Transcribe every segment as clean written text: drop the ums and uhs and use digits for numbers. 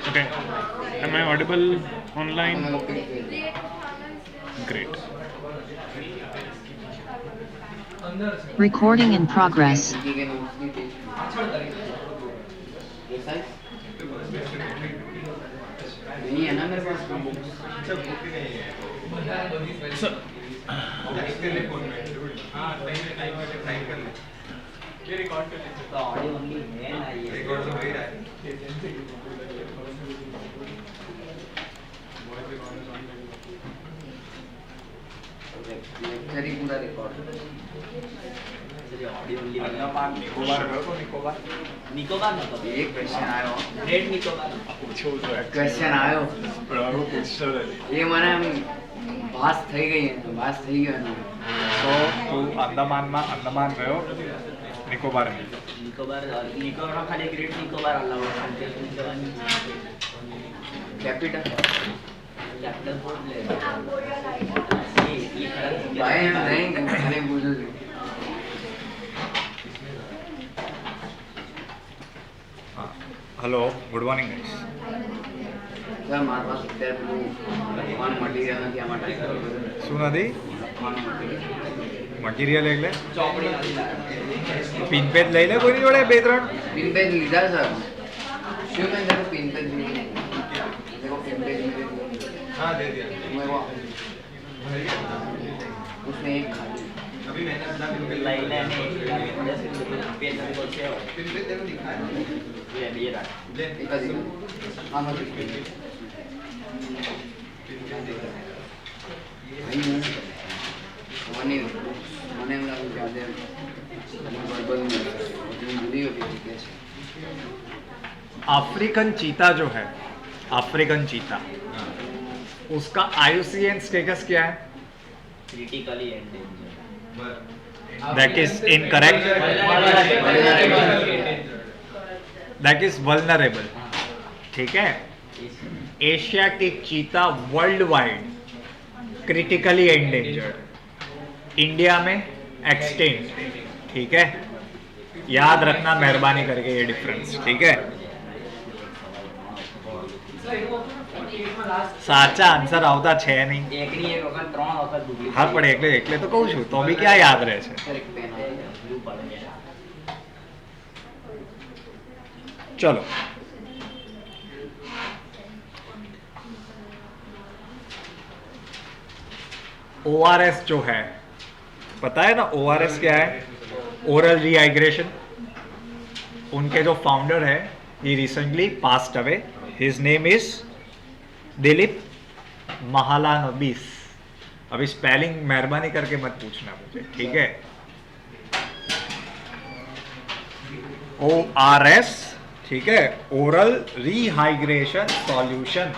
Okay. Am I audible online? Great. Recording in progress. नहीं है ना मेरे पास So, ऑडियो ओनली है ना ये रिकॉर्ड तो हो ही रहा है लेक्चर ही पूरा record audio only Andaman Nicobar Nicobar मतलब एक क्वेश्चन आयो ग्रेट निकोबार પૂછવું તો क्वेश्चन आयो પણ હવે પૂછશો નથી ये મને આમ ભાસ થઈ ગઈ ગયો એનો તો તું અંદમાનમાં અંદમાન ગયો નિકોબાર નિકોબાર નિકોબાર ખાલી ગ્રેટ નિકોબાર અલાઉ कैपिटल कैपिटल बोर्ड ले भाई हम नहीं खाली बोलो હલો ગુડ મોર્નિંગ सर मार पास અત્યારે પેલું લખવાનું મટીરિયલ નથી આમાં ટાઈપ કરવું શું નથી લખવાનું મટીરિયલ મટીરિયલ એટલે ચોપડી નથી પિન પેજ લઈ લે કોઈની જોડે બે ત્રણ पिन पेज लीधा सर शिव में देखो पिन पेज देखो पिन पेज हाँ दे दिया उसमें एक खाली अभी मैंने अपना लाइन है पेज में बोल से पिन पेज देखो दिखा है ये रहा एक आदि हां मत મને એમ લાગ્યું કે આજે વર્બલ ભૂલી ગયો કે છે अफ्रीकन चीता जो है अफ्रीकन चीता उसका IUCN स्टेटस क्या है critically endangered that is incorrect that is vulnerable ठीक है Asiatic cheetah world wide critically endangered India में एक्सटिंक्ट ठीक है याद रखना मेहरबानी करके ये डिफरेंस ठीक है સાચા આન્સર આવતા છે નહીં એકની એક વખત ત્રણ વખત ડૂબી હા પણ એટલે તો કહું છું તો બી ક્યાં યાદ રહે છે એક પેન બ્લુ પડે चलो ORS जो है पता है ना ORS क्या है ओरल रीहाइड्रेशन उनके जो फाउंडर है ही recently passed away his name is Dilip Mahalanabis अभी स्पेलिंग मेहरबानी करके मत पूछना मुझे ठीक है ORS ठीक है ओरल रीहाइड्रेशन सॉल्यूशन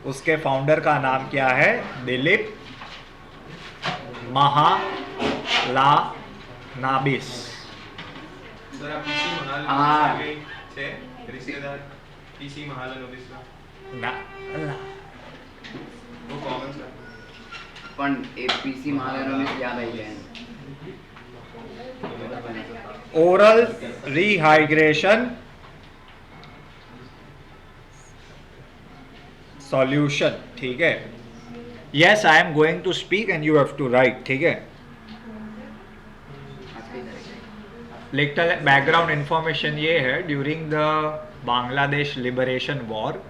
उसके फाउंडर का नाम क्या है दिलीप महालानाबिस रिश्तेदार पीसी महालानबिस ना वो कॉमन सर પણ એ પીસી મહાલાનબિસ યાદ આવી જાય ओरल रीहाइड्रेशन सॉल्यूशन ठीक है yes I am going to speak and you have to write ठीक है लिटिल बैकग्राउंड इंफॉर्मेशन ये है during the Bangladesh liberation war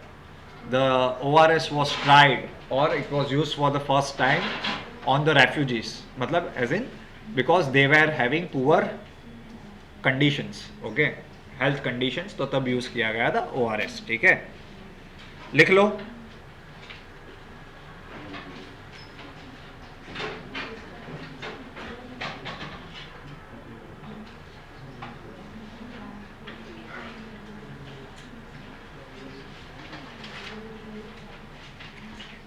the ORS was tried or it was used for the first time on the refugees मतलब as in because they were having poor conditions okay health conditions तो तब use किया गया था ORS ठीक है लिख लो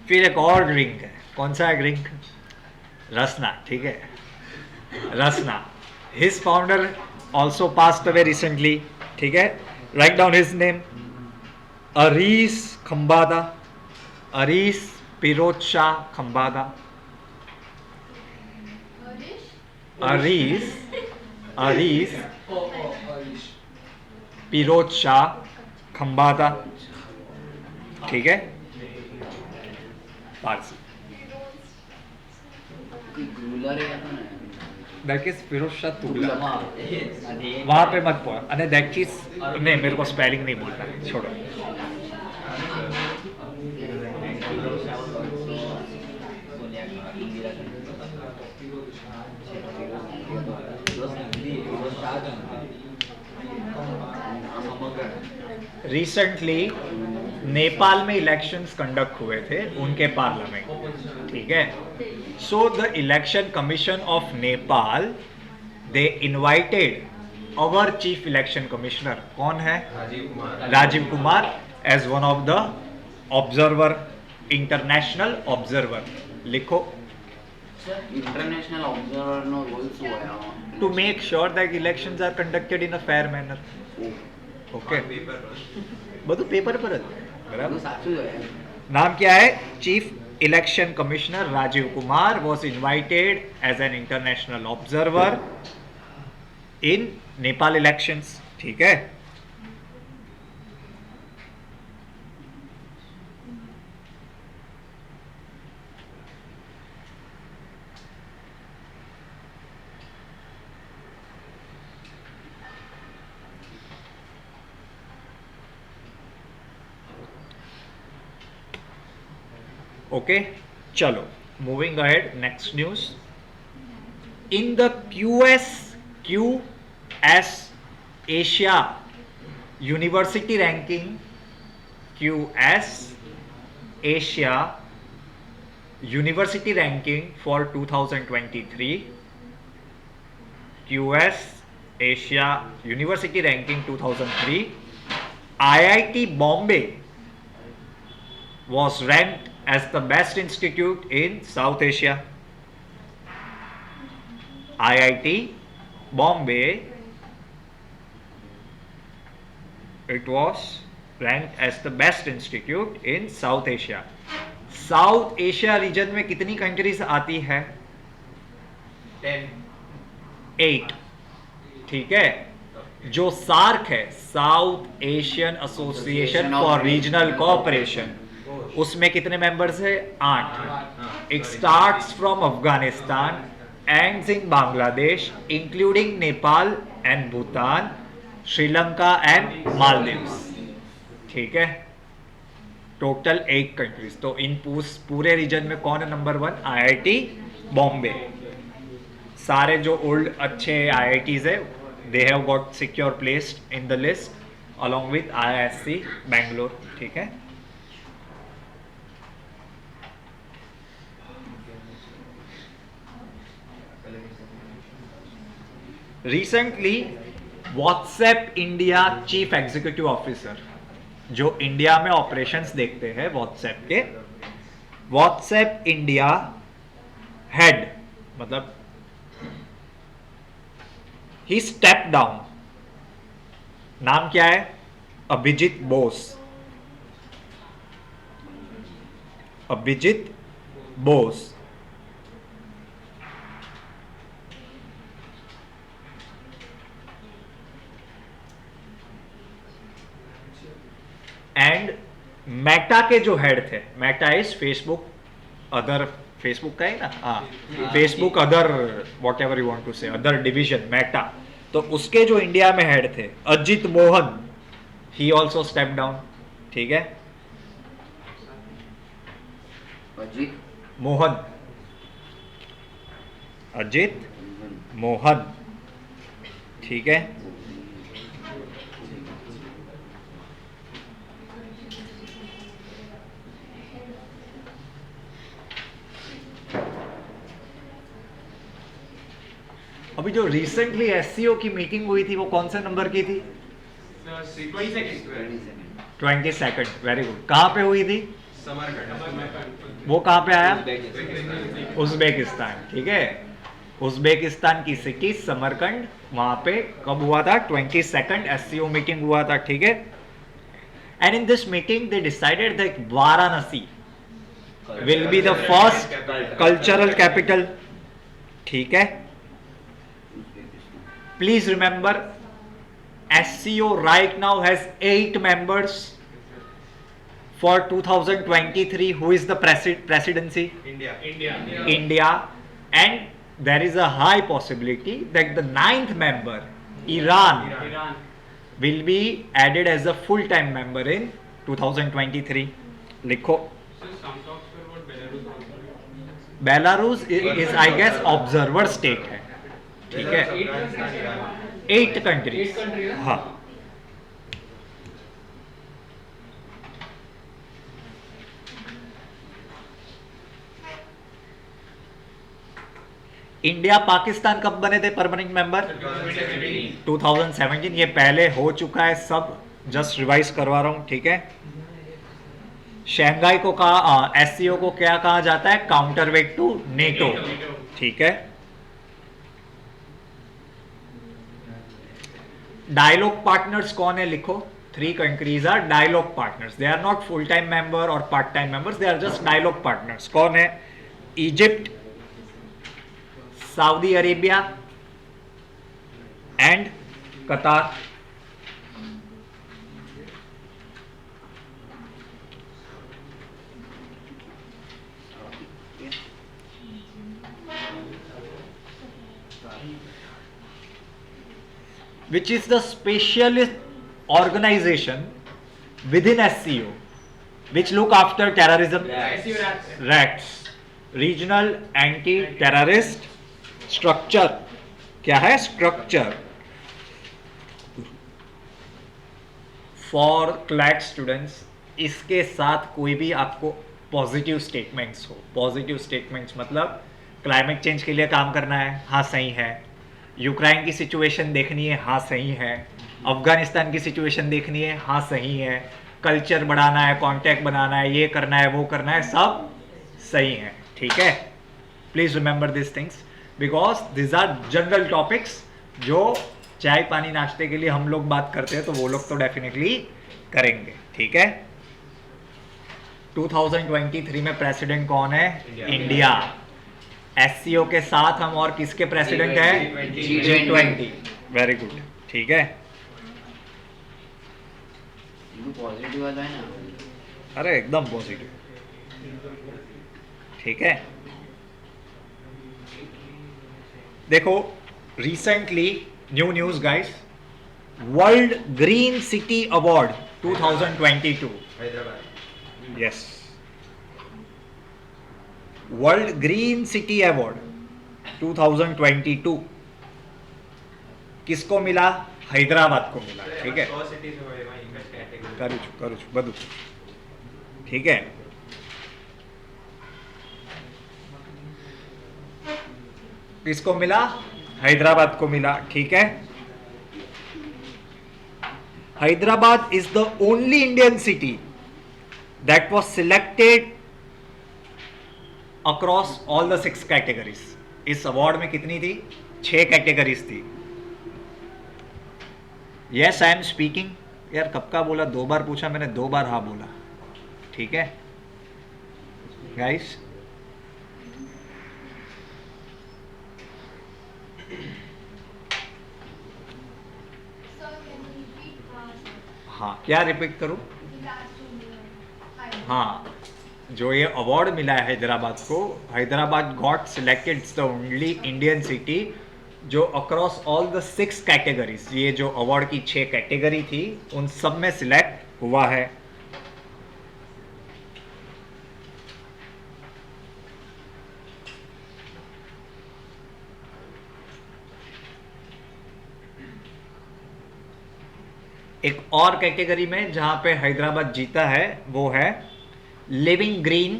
फिर एक और ड्रिंक है कौन सा है ड्रिंक रसना ठीक है Rasna his founder also passed away recently ठीक है right down his name Areez Khambatta Areez Piroz Shah Khambatta Areez Areez Firoz Shah Khambatta, ठीक है, पारसी। दैट इज फिरोज शाह तुगलक, वहां पे मत पढ़, अरे दैट इज नहीं, मेरे को स्पेलिंग नहीं बोलना, छोड़ो। रिसेंटली नेपाल में इलेक्शंस कंडक्ट हुए थे उनके पार्लियामेंट, ठीक है। So the election commission of Nepal they invited our chief election commissioner, कौन है? Rajiv Kumar, as one of the observer, international observer. लिखो, इंटरनेशनल ऑब्जर्वर नो रोल શું હોય આમાં? to make sure that elections are conducted in a fair manner. Okay. બધું paper પર જ, બરાબર? સાચું છે. નામ क्या है? Chief election commissioner Rajiv Kumar was invited as an international observer in Nepal elections, ठीक है। ओके, चलो moving ahead, next news. In the QS Asia university ranking, QS Asia university ranking for 2023, QS Asia university ranking 2003, IIT Bombay was ranked as the best institute in South Asia. IIT Bombay, it was ranked as the best institute in South Asia. South Asia region में कितनी countries आती है? 8, ठीक है। जो SAARC है, south Asian association for regional cooperation, उसमें कितने मेंबर्स है? 8। It starts from Afghanistan, ends in Bangladesh, including Nepal and Bhutan, Sri Lanka and Maldives, ठीक है। Total 8 countries. तो इन पूरे रीजन में कौन है नंबर 1? IIT बॉम्बे। सारे जो ओल्ड अच्छे IITs है, they have got secure placed in the list along with IISc Bangalore, ठीक है। Recently WhatsApp India chief executive officer, जो इंडिया में ऑपरेशंस देखते हैं व्हाट्सएप के, व्हाट्सएप इंडिया हेड, मतलब ही स्टेप डाउन। नाम क्या है? अभिजीत बोस। अभिजीत बोस एंड मेटा के जो हेड थे, Meta is Facebook other, Facebook का है ना, हाँ, Facebook other whatever you want to say, other division Meta, तो उसके जो इंडिया में हेड थे Ajit Mohan, he also step down, ठीक है। अजित मोहन, अजित मोहन, ठीक है। अभी जो रिसेंटली एससीओ की मीटिंग हुई थी वो कौन से नंबर की थी? 22nd। Very good. कहाँ पे हुई थी? वो कहाँ पे आया? उज्बेकिस्तान, ठीक है। उज्बेकिस्तान की सिटी समरकंद, वहां पे कब हुआ था? 22nd एससीओ मीटिंग हुआ था, ठीक है। And in this meeting they decided that Varanasi will be the first cultural capital, ठीक है। Please remember, SCO right now has 8 members. For 2023, who is the presidency? India. India. And there is a high possibility that the 9th member, Iran, will be added as a full-time member in 2023. लिखो. Belarus is I guess observer state है. ठीक है. 8 countries. हाँ. India Pakistan कब बने थे permanent member? 2017. ये पहले हो चुका है सब, जस्ट रिवाइज करवा रहा हूं. ठीक है. शंघाई को कहा, एससीओ को क्या कहा जाता है? Counterweight to NATO. ठीक है. डायलॉग पार्टनर्स कौन है? लिखो. 3 countries are dialogue partners. They are not full time member और part time members, they are just dialogue partners. कौन है? Egypt, Saudi Arabia and Qatar. Which is the specialist organization within SCO which look after terrorism? RATS, Regional Anti-Terrorist structure. क्या है? Structure. For CLAT students, इसके साथ कोई भी आपको positive statements हो. पॉजिटिव स्टेटमेंट्स मतलब क्लाइमेट चेंज के लिए काम करना है, हाँ सही है. यूक्रेन की सिचुएशन देखनी है, हाँ सही है. अफगानिस्तान की सिचुएशन देखनी है, हाँ सही है. कल्चर बढ़ाना है, कॉन्टैक्ट बनाना है, ये करना है, वो करना है, सब सही है. ठीक है. Please remember this things because this are general topics जो चाय पानी नाश्ते के लिए हम लोग बात करते हैं, तो वो लोग तो डेफिनेटली करेंगे. ठीक है. 2023 में प्रेसिडेंट कौन है? इंडिया. एससीओ के साथ हम और किसके प्रेसिडेंट हैं? G20. Very good. ठीक है. पॉजिटिव वाला है ना. अरे एकदम पॉजिटिव. ठीक है. देखो, recently new news guys, world green city award 2022. Hyderabad. Yes, world green city award 2022 किसको मिला? हैदराबाद को मिला. ठीक है. 100 cities में भाई इनका कैटेगरी. करू छु बदू. ठीक है. किसको मिला? हैदराबाद को मिला. ठीक है. Hyderabad is the only Indian city that was selected across all the 6 categories. इस अवार्ड में कितनी थी? 6 कैटेगरीज थी. Yes, I am speaking. यार कब का बोला? 2 बार पूछा मैंने, 2 बार हाँ बोला. ठीक है गाइस. हाँ, क्या रिपीट करूं? हाँ, जो ये अवार्ड मिला है हैदराबाद को, Hyderabad got selected, it's the only Indian city जो अक्रॉस ऑल द 6 कैटेगरीज, ये जो अवार्ड की 6 कैटेगरी थी उन सब में सिलेक्ट हुआ है. एक और कैटेगरी में जहां पे हैदराबाद जीता है वो है living green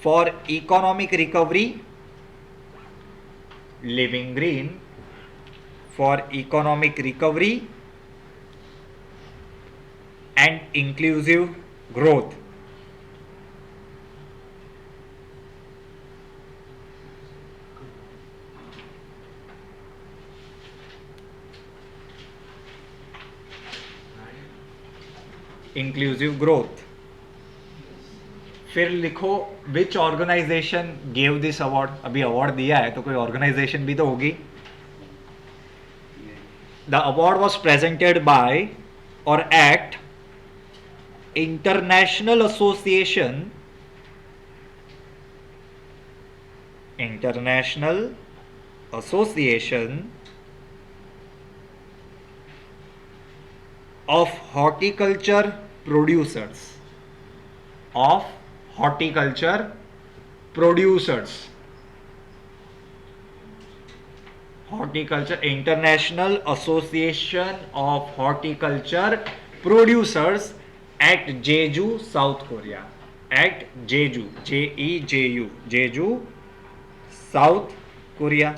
for economic recovery. Living green for economic recovery and inclusive growth. inclusive growth फिर लिखो which organisation gave this award. अभी अवार्ड दिया है तो कोई ऑर्गेनाइजेशन भी तो होगी. The award was presented by और एट international association of horticulture producers International Association of Horticulture Producers at Jeju, South Korea. At Jeju, Jeju, Jeju, South Korea.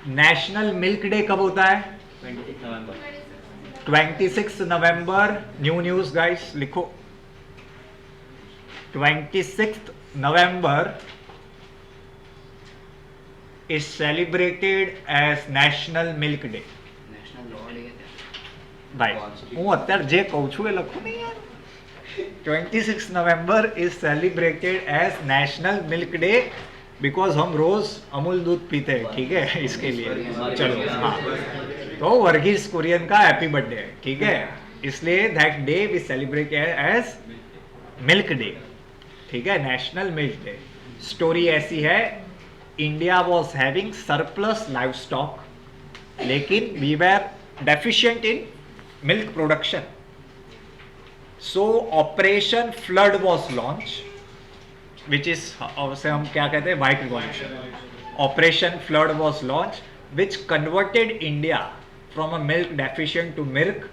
National milk day कब होता है? 26 नवंबर. 26 नवंबर. न्यू न्यूज गाइस लिखो. 26 November is celebrated as National Milk Day. National લો લઈ ગયા. ભાઈ હું અત્યારે જે કહું છું એ લખું નહીં યાર. 26 November is celebrated as National Milk Day because हम रोज अमूल दूध पीते हैं. ठीक है, इसके लिए चलो. हाँ, तो वर्गीस कुरियन का हैप्पी बर्थडे है. ठीक है, इसलिए that day we celebrate as milk day. ठीक है, नेशनल मिल्क डे. स्टोरी ऐसी है, India was having surplus livestock, लेकिन we were deficient in milk production. So operation flood was launch, which is उसे हम क्या कहते हैं, white revolution. Operation flood was launch which converted India from a milk deficient to milk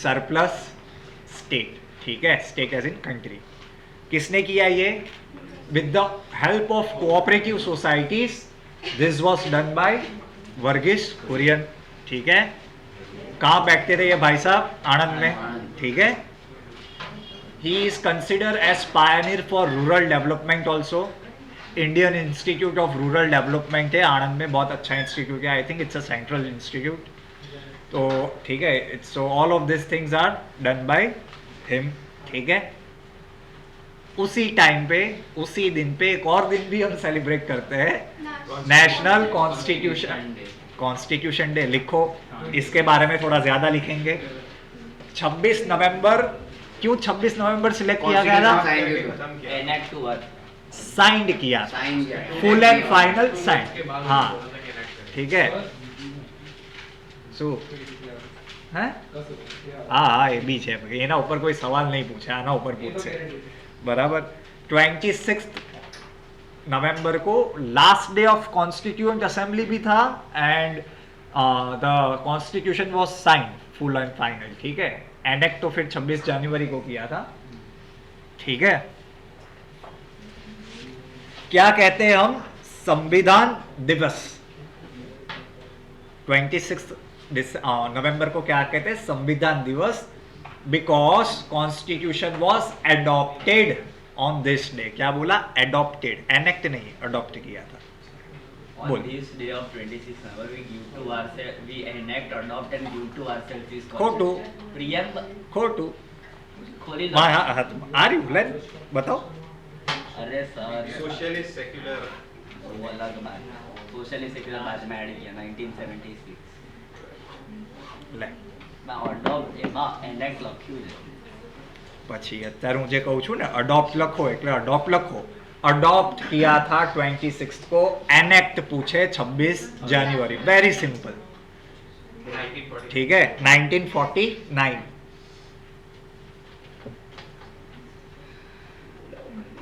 surplus state. ठीक है, state as in country. किसने किया ये? With the help of cooperative societies. This was done by Verghese Kurien. ठीक है, कहाँ बैठते थे ये भाई साहब? आनंद में. ठीक है, he is considered as pioneer for rural development also. Indian Institute of Rural Development है आनंद में, बहुत अच्छा इंस्टीट्यूट है. I think it's a central institute. तो ठीक है, so all of this things are done by him. ठीक है, उसी टाइम पे, उसी दिन पे एक और दिन भी हम सेलिब्रेट करते हैं, नेशनल कॉन्स्टिट्यूशन डे. लिखो, इसके बारे में थोड़ा ज्यादा लिखेंगे. 26 नवंबर. क्यों 26 नवंबर सिलेक्ट किया गया था? Enact to work. साइंड किया, फुल एंड फाइनल साइंड. हाँ, ठीक है. सो हाँ हाँ, એ બી છે. એના ઉપર કોઈ સવાલ નહીં પૂછે, આના ઉપર પૂછશે. બરાબર. 26 नवंबर को last day of constituent assembly भी था and the constitution was signed full and final. ठीक है, एनेक्ट तो फिर 26 जनवरी को किया था. ठीक है, क्या कहते हैं हम? संविधान दिवस. 26 नवंबर को क्या कहते हैं? संविधान दिवस. Because constitution was adopted on this day. क्या बोला? एडॉप्टेड, एनेक्ट नहीं, अडॉप्ट किया था. On this day of 26 November, we give to ourselves, we enact, adopt and give to ourselves this खोटू. preamble. खोटू. खोली लो. आ रही हूँ, बताओ. अरे सर, सोशलिस्ट सेक्युलर वो अलग बात. सोशलिस्ट सेक्युलर बाद में ऐड किया 1976. લે मैं adopt એમાં enact લખ્યું છે. પછી અત્યારે હું જે કહું છું ને, અડોપ્ટ લખો એટલે અડોપ્ટ લખો. अडॉप्ट किया था 26 को, एनेक्ट पूछे 26 जनवरी. Very simple. ठीक है, 1949.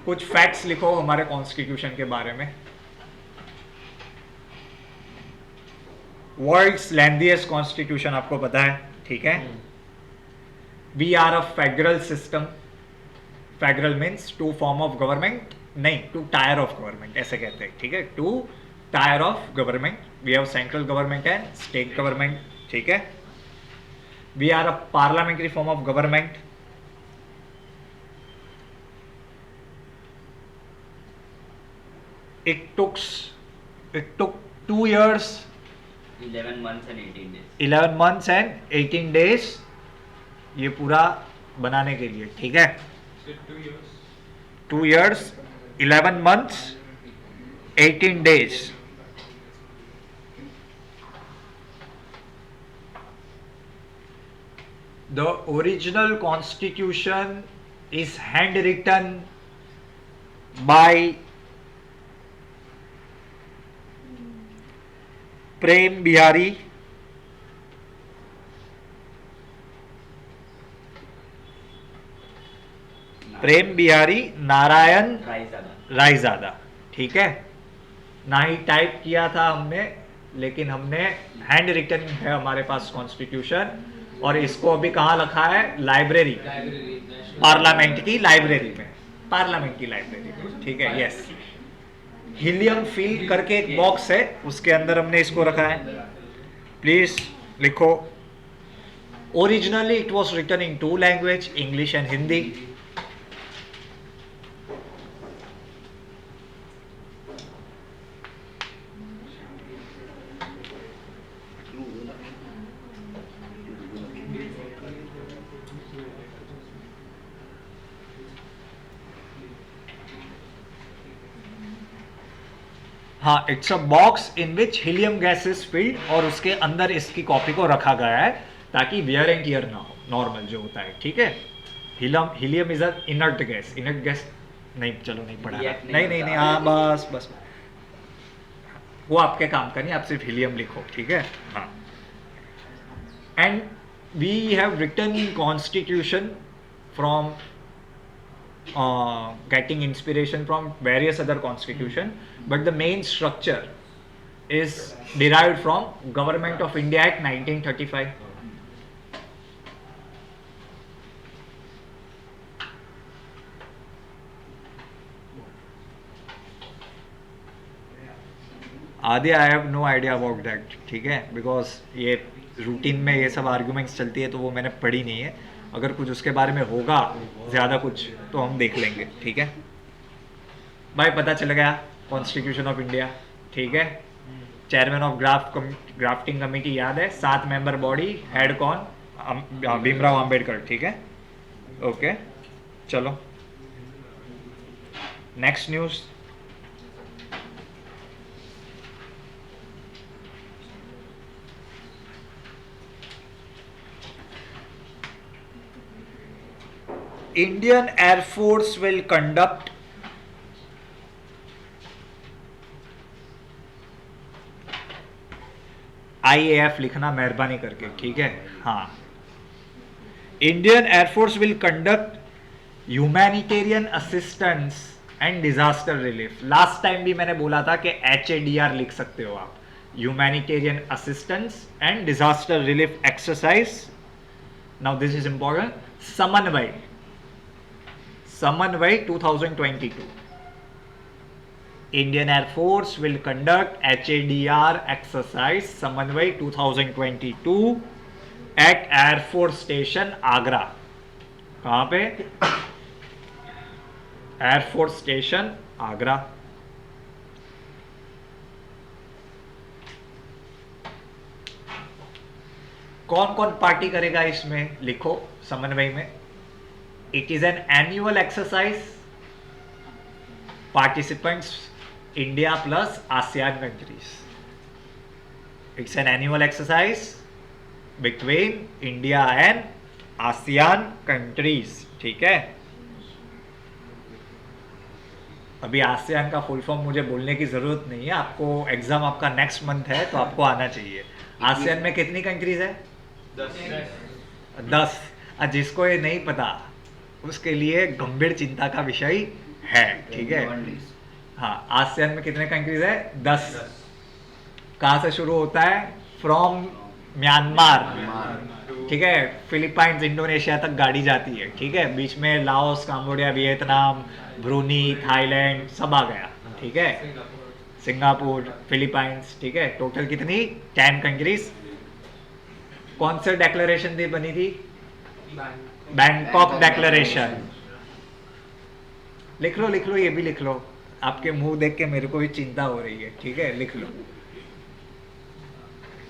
कुछ फैक्ट्स लिखो हमारे कॉन्स्टिट्यूशन के बारे में. वर्ल्ड्स लेंथीएस्ट कॉन्स्टिट्यूशन आपको पता है. ठीक है, we are a federal system. Federal means two form of government, नहीं, टू टायर ऑफ गवर्नमेंट ऐसे कहते हैं. ठीक है, two tier of government. We have central government and state government. ठीक है, we are a parliamentary form of government. It took It took 2 years, 11 months and 18 days. 11 months and 18 days ये पूरा बनाने के लिए, ठीक है. 2 years, 11 months, 18 days. The original constitution is handwritten by Prem Bihari Narayan Raizada, ठीक है. ना ही टाइप किया था हमने, लेकिन हमने हैंड रिटन है हमारे पास कॉन्स्टिट्यूशन, और इसको अभी कहाँ रखा है? लाइब्रेरी, पार्लियामेंट की लाइब्रेरी में, पार्लियामेंट की लाइब्रेरी में, ठीक है. यस, हीलियम फिल करके एक बॉक्स है, उसके अंदर हमने इसको रखा है. प्लीज लिखो. Originally it was written in 2 language, English and Hindi. हाँ, it's a box in which helium gas is filled, और उसके अंदर इसकी कॉपी को रखा गया है ताकि वियर एंड टियर ना हो, नॉर्मल जो होता है, ठीक है. Helium is a inert gas. Inert gas नहीं, चलो नहीं पढ़ा, नहीं, हाँ बस वो आपके काम का नहीं, आप सिर्फ हीलियम लिखो, ठीक है. हाँ, and we have written constitution from getting inspiration from various other constitution, but the main structure is derived from Government of India Act 1935. आदि I have no idea about that, ठीक है, बिकॉज ये routine में ये सब arguments चलती है तो वो मैंने पढ़ी नहीं है. अगर कुछ उसके बारे में होगा ज़्यादा कुछ तो हम देख लेंगे, ठीक है भाई. पता चल गया कॉन्स्टिट्यूशन ऑफ इंडिया, ठीक है. चेयरमैन ऑफ ड्राफ्टिंग कमेटी याद है, 7 मेंबर बॉडी, हेड कौन? भीमराव अंबेडकर, ठीक है. ओके, चलो next news. Indian Air Force will conduct IAF लिखना मेहरबानी करके, ठीक है. हाँ, Indian Air Force will conduct humanitarian assistance and disaster relief. Last time भी मैंने बोला था कि HADR लिख सकते हो आप, humanitarian assistance and disaster relief exercise. Now this is important. Samanvai 2022. Indian Air Force will conduct HADR exercise Samanvai 2022 at Air Force Station Agra. कहाँ पे? Air Force Station Agra. कौन कौन पार्टी करेगा इसमें? लिखो समन्वय में. It is an annual exercise. Participants India plus ASEAN countries. It's an annual exercise between India and ASEAN countries. ठीक है. अभी आसियान का फुल फॉर्म मुझे बोलने की जरूरत नहीं है, आपको एग्जाम आपका नेक्स्ट मंथ है तो आपको आना चाहिए. आसियान में कितनी कंट्रीज है? 10. जिसको ये नहीं पता उसके लिए गंभीर चिंता का विषय है, ठीक है. हाँ, आसियान में कितने कंट्रीज है? 10. कहाँ से शुरू होता है? फ्रॉम म्यांमार, ठीक है, फिलीपाइंस, इंडोनेशिया तक गाड़ी जाती है, ठीक है. बीच में Laos, Cambodia, Vietnam, Bruny, Thailand सब आ गया, ठीक है. सिंगापुर, फिलीपाइंस, ठीक है. टोटल कितनी? 10 कंट्रीज. कौन से डेक्लेरेशन थी बनी थी? Bangkok declaration. लिख लो ये भी लिख लो. आपके मुंह देख के मेरे को भी चिंता हो रही है, ठीक है, लिख लो।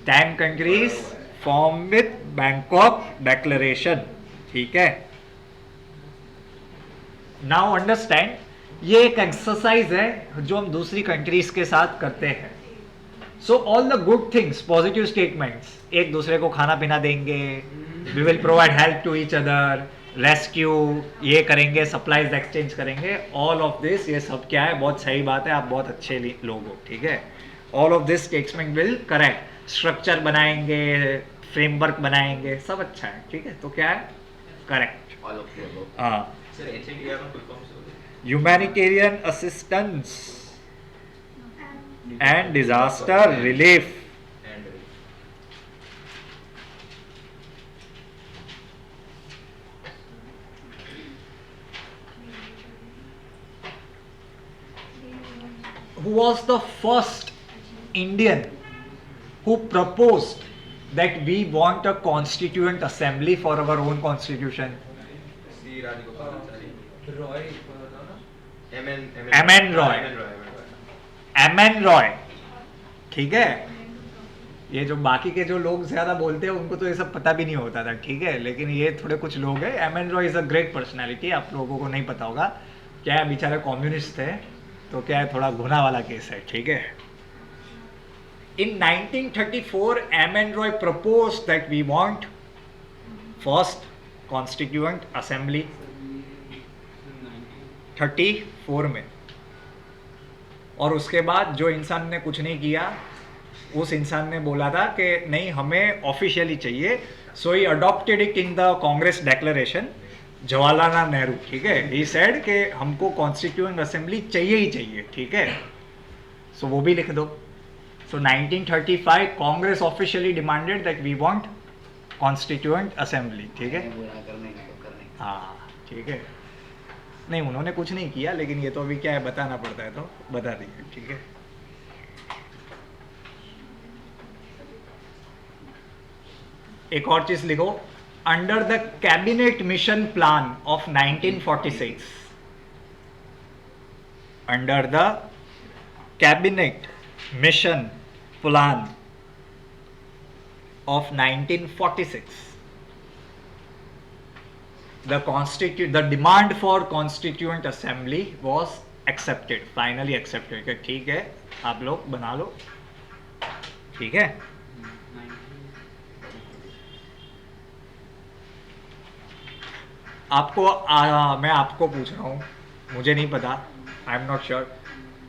10 countries form with Bangkok declaration, ठीक है। नाउ अंडरस्टैंड, ये एक एक्सरसाइज है जो हम दूसरी कंट्रीज के साथ करते हैं। So all the good things, positive statements, एक दूसरे को खाना पीना देंगे, we will provide help to each other, rescue, ये करेंगे, सप्लाईज एक्सचेंज करेंगे, ऑल ऑफ दिस, ये सब क्या है, बहुत सही बात है, आप बहुत अच्छे लोग हो, ठीक है। All of this statement will correct, structure बनाएंगे, फ्रेमवर्क बनाएंगे, सब अच्छा है, ठीक है। तो क्या है, correct. All of the above. हाँ, Sir, HADR में full form से बोलिए. Humanitarian assistance and disaster relief. And Who was the first Indian who proposed that we want a constituent assembly for our own constitution? C. Rajagopalachari. Roy M.N. Roy. M.N. Roy, ठीक है। ये जो बाकी के जो लोग ज्यादा बोलते हैं उनको तो ये सब पता भी नहीं होता था, ठीक है, लेकिन ये थोड़े कुछ लोग हैं। M.N. Roy is a great personality, आप लोगों को नहीं पता होगा, क्या है, बेचारे कम्युनिस्ट थे, तो क्या है, थोड़ा घुना वाला केस है, ठीक है। In 1934, M.N. Roy proposed that we want first constituent assembly 34 में, और उसके बाद जो इंसान ने कुछ नहीं किया, उस इंसान ने बोला था कि नहीं, हमें ऑफिशियली चाहिए। So he adopted it in the Congress declaration, Jawaharlal Nehru, ठीक है। ही सेड कि हमको कॉन्स्टिट्यूएंट असेंबली चाहिए ही चाहिए, ठीक है। सो वो भी लिख दो। So 1935 Congress officially demanded that we want constituent assembly, ठीक है। हाँ, ठीक है। नहीं, उन्होंने कुछ नहीं किया, लेकिन ये तो अभी क्या है, बताना पड़ता है, तो बता दीजिए, ठीक है। एक और चीज लिखो, under the cabinet mission plan of 1946, under the cabinet mission plan of 1946, the demand for constituent assembly was accepted, finally accepted, कि ठीक है, आप लोग बना लो, ठीक है। आपको मैं आपको पूछ रहा हूँ, मुझे नहीं पता, आई एम नॉट श्योर,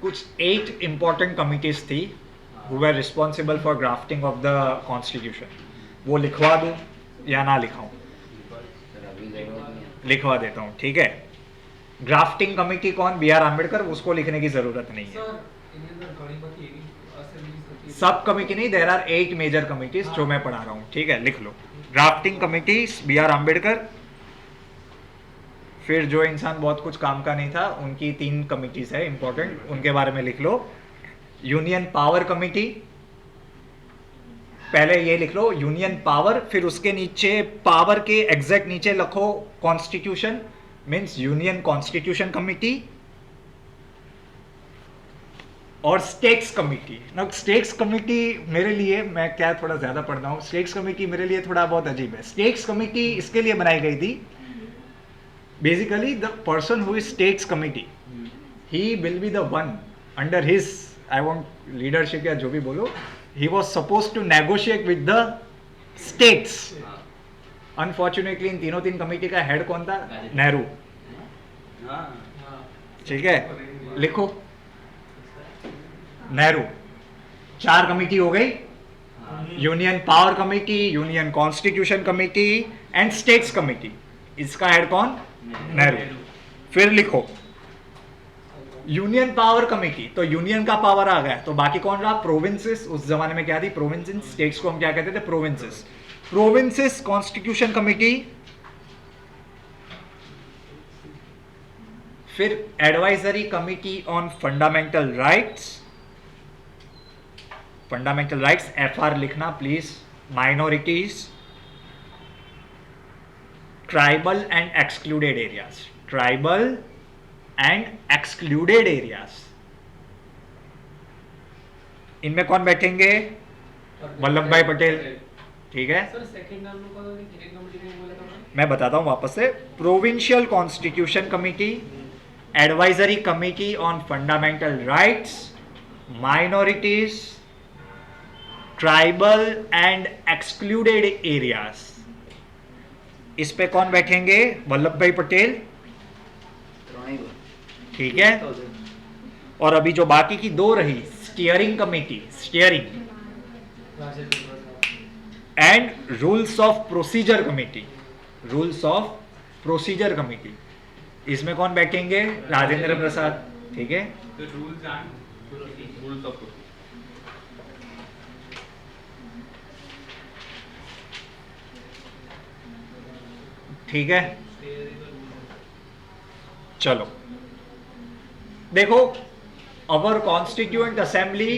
कुछ 8 इंपॉर्टेंट कमिटीज थी who were responsible for drafting of the constitution, वो लिखवा दूं या ना लिखाऊं? लिखवा देता हूं, ठीक है। ड्राफ्टिंग कमिटी कौन, बी आर आम्बेडकर, उसको लिखने की जरूरत नहीं है। सब कमिटी नहीं, देयर आर 8 मेजर कमिटीज जो मैं पढ़ा रहा हूं, ठीक है, लिख लो। Drafting committee B R Ambedkar, फिर जो इंसान बहुत कुछ काम का नहीं था, उनकी 3 कमिटीज है इंपॉर्टेंट, उनके बारे में लिख लो। यूनियन पावर कमिटी, पहले ये लिख लो यूनियन पावर, फिर उसके नीचे पावर के एग्जैक्ट नीचे लिखो constitution, means union constitution committee. और स्टेट्स कमिटी, ना स्टेट्स कमिटी मेरे लिए, मैं क्या थोड़ा ज्यादा पढ़ रहा हूँ, स्टेट्स कमिटी मेरे लिए थोड़ा बहुत अजीब है। स्टेट्स कमिटी इसके लिए बनाई गई थी, basically the person who is states committee, he will be the one under his, I want leadership या जो भी बोलो, he was supposed to negotiate with the states. Unfortunately इन तीन कमेटी का हेड कौन था, नेहरू, ठीक है, लिखो नेहरू। 4 कमेटी हो गई, union power committee, union constitution committee and states committee, इसका हेड कौन, नेहरू। फिर लिखो यूनियन पावर कमेटी, तो यूनियन का पावर आ गया, तो बाकी कौन रहा, प्रोविंसेस। उस जमाने में क्या थी, प्रोविंसेस, स्टेट्स को हम क्या कहते थे, प्रोविंसेस। प्रोविंसेस कॉन्स्टिट्यूशन कमेटी, फिर advisory committee on fundamental rights, fundamental rights FR लिखना please, minorities, tribal and excluded areas, tribal and excluded areas, इनमें कौन बैठेंगे? वल्लभ भाई पटेल, ठीक है। सर सेकंड नाम को कितने कमेटी में बोला था? मैं बताता हूं वापस से। Provincial constitution committee, advisory committee on fundamental rights, minorities, tribal and excluded areas. इस पे कौन बैठेंगे? वल्लभ भाई पटेल, ठीक है। और अभी जो बाकी की दो रही, steering committee, steering and rules of procedure committee, rules of procedure committee, इसमें कौन बैठेंगे? राजेंद्र प्रसाद, ठीक है। The rules and rules of procedure. ठीक है, चलो देखो, our constituent assembly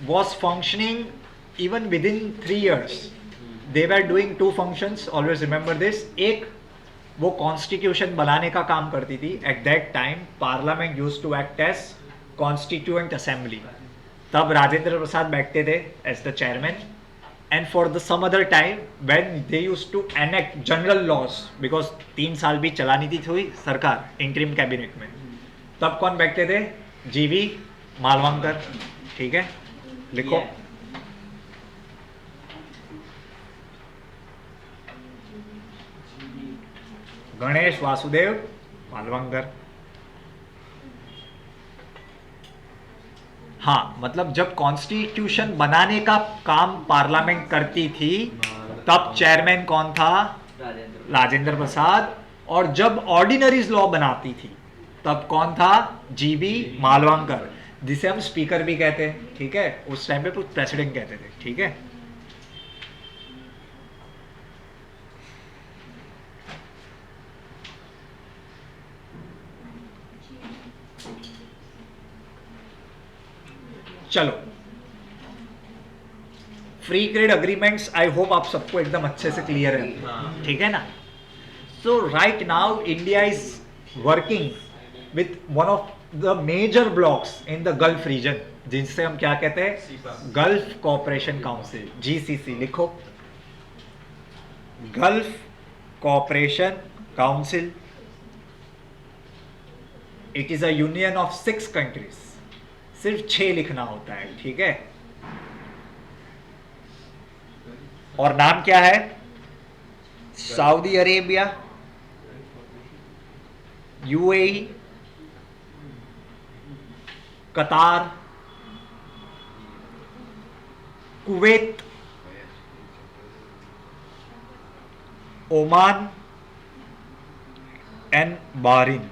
was functioning even within 3 years. They were doing two functions, always remember this. एक, वो कॉन्स्टिट्यूशन बनाने का काम करती थी. At that time parliament used to act as constituent assembly. तब राजेंद्र प्रसाद बैठते थे as the chairman. And for the some other time when they used to enact general laws, because 3 साल भी चलानी थी थोड़ी सरकार इंटरिम कैबिनेट में, तब कौन बैठते थे? जीवी मालवांकर, ठीक है, लिखो. गणेश वासुदेव मालवंकर. हाँ, मतलब जब कॉन्स्टिट्यूशन बनाने का काम पार्लियामेंट करती थी तब चेयरमैन कौन था? राजेंद्र प्रसाद. और जब ऑर्डिनरीज लॉ बनाती थी तब कौन था? जीबी मालवंकर, जिसे हम स्पीकर भी कहते हैं, ठीक है. उस टाइम पे कुछ प्रेसिडेंट कहते थे, ठीक है. चलो, free trade agreements I hope आप सबको एकदम अच्छे से क्लियर है, ठीक है ना. So right now India is working with one of the major blocks in the Gulf region, जिनसे हम क्या कहते हैं? Gulf cooperation council, GCC. लिखो, Gulf cooperation council. It is a union of 6 countries. सिर्फ 6 लिखना होता है, ठीक है. और नाम क्या है? सऊदी अरेबिया, यूएई, कतार, Kuwait, Oman and Bahrain.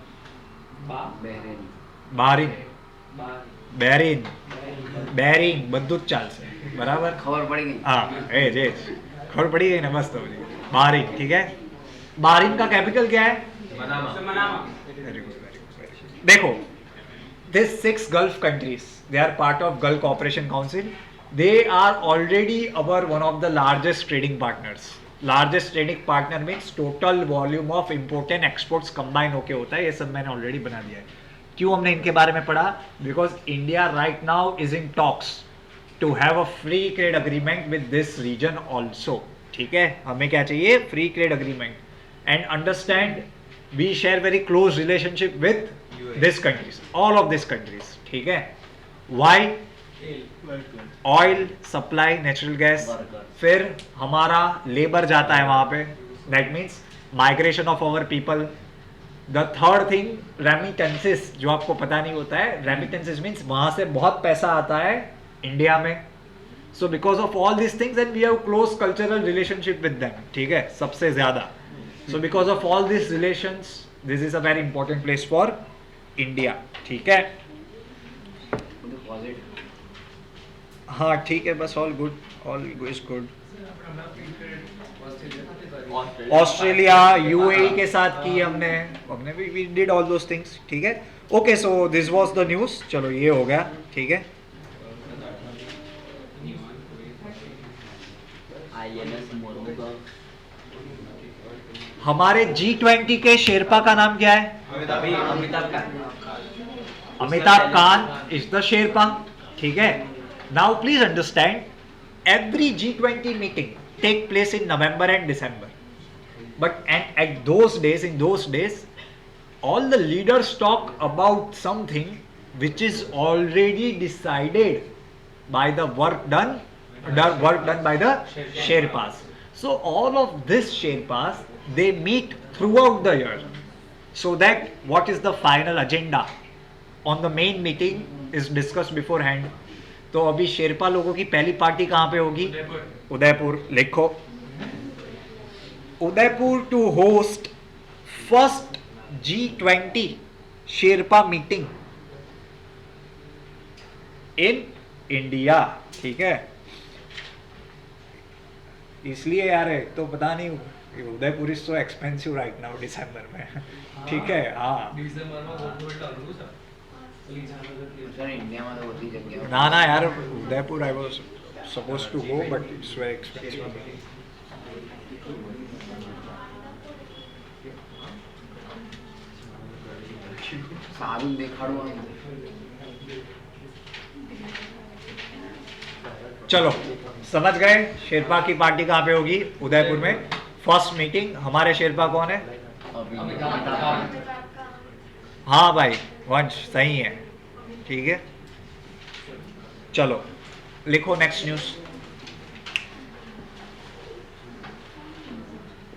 Bahrain બધું જ ચાલશે, બરાબર? ખબર પડી ગઈ. हाँ, खबर पड़ी गई ना, बस. तो बहरीन, ठीक है. बहरीन का कैपिटल क्या है? मनामा. Very good. देखो, this 6 Gulf countries, they are part of Gulf cooperation council. They are already our one of the largest trading partners. Largest trading partner means total volume of import and exports combine होके होता है. ये सब मैंने already बना दिया है. क्यों हमने इनके बारे में पढ़ा? Because India right now is in talks to have a free trade agreement with this region also, ठीक है. हमें क्या चाहिए? Free trade agreement. And understand, we share very close relationship with this countries, all of this countries, ठीक है. Why? Oil supply, natural gas. फिर हमारा labour जाता है वहां पे, that means migration of our people. The third thing, remittances, जो आपको पता नहीं होता है. रेमिटेंसेस मीन्स वहां से बहुत पैसा आता है इंडिया में. So because of all this things and we have close cultural relationship with them, ठीक है, सबसे ज्यादा. So because of all this relations, this is a very important place for India, ठीक है. हाँ, ठीक है, बस all good, all is good. Australia, UAE के साथ की हमने we did all those things, ठीक है. Okay, so this was the news. चलो, ये हो गया, ठीक है. हमारे G20 के शेरपा का नाम क्या है? अमिताभ कांत. अमिताभ कांत इज द शेरपा, ठीक है. Now please understand, every G20 meeting take place in November and December. But at those days, in those days, all the leaders talk about something which is already decided by the work done by the Sherpas. So all of this Sherpas, they meet throughout the year, so that what is the final agenda on the main meeting is discussed beforehand. तो अभी शेरपा लोगों की पहली party कहाँ पे होगी? उदयपुर. लिखो, Udaipur to host first G20 Sherpa meeting in India. ठीक है, इसलिए यार तो पता नहीं, Udaipur is so expensive right now December में. ठीक है, हाँ. ना ना यार, Udaipur I was supposed to go but it's very expensive. चलो समझ गए शेरपा की पार्टी कहाँ पे होगी? उदयपुर में. First meeting. हमारे शेरपा कौन है? हाँ भाई, वंश सही है. ठीक है, चलो लिखो नेक्स्ट न्यूज.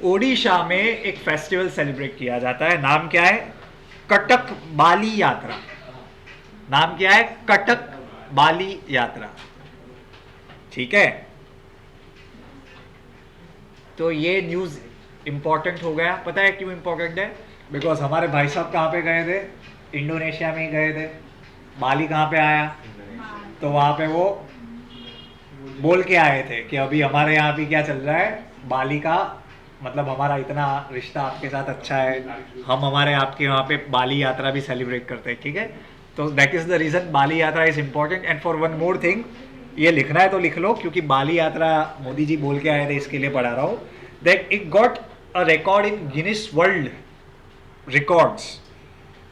ओडिशा में एक फेस्टिवल सेलिब्रेट किया जाता है. नाम क्या है? कटक बाली यात्रा. नाम क्या है? कटक बाली यात्रा. ठीक है, तो ये न्यूज इंपॉर्टेंट हो गया. पता है क्यों इंपॉर्टेंट है? बिकॉज हमारे भाई साहब कहाँ पे गए थे? इंडोनेशिया में ही गए थे. बाली कहाँ पे आया? तो वहाँ पे वो बोल के आए थे कि अभी हमारे यहाँ भी क्या चल रहा है, बाली का मतलब हमारा इतना रिश्ता आपके साथ अच्छा है, हम हमारे आपके वहाँ पे बाली यात्रा भी सेलिब्रेट करते हैं. ठीक है, तो दैट इज द रीजन बाली यात्रा is important. And for one more thing, ये लिखना है तो लिख लो, क्योंकि बाली यात्रा मोदी जी बोल के आए थे, इसके लिए पढ़ा रहा हूँ. That it got a record in Guinness world records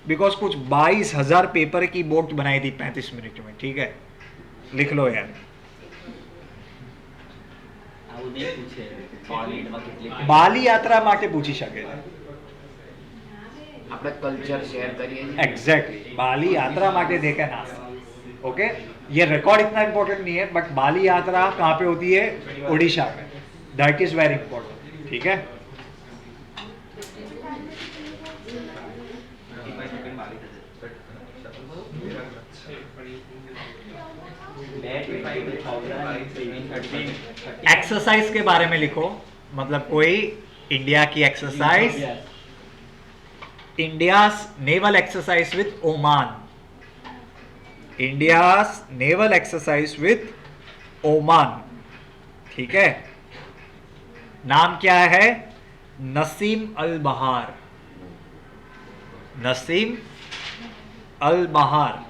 because कुछ 22,000 पेपर की बोट बनाई थी 35 मिनट में. ठीक है, लिख लो यार. બાલી યાત્રા માટે પૂછી શકે છે. આપણે કલ્ચર શેર કરીએ છીએ. एग्जैक्टली, बाली यात्रा માટે देखे ना. ओके, ये रिकॉर्ड इतना इंपॉर्टेंट नहीं है, बट बाली यात्रा कहाँ पे होती है? उड़ीसा में. That is very important. ठीक है, एक्सरसाइज के बारे में लिखो. मतलब कोई इंडिया की exercise, India's naval exercise with Oman. India's naval exercise with Oman. ठीक है, नाम क्या है? नसीम अल बहार. नसीम अल बहार.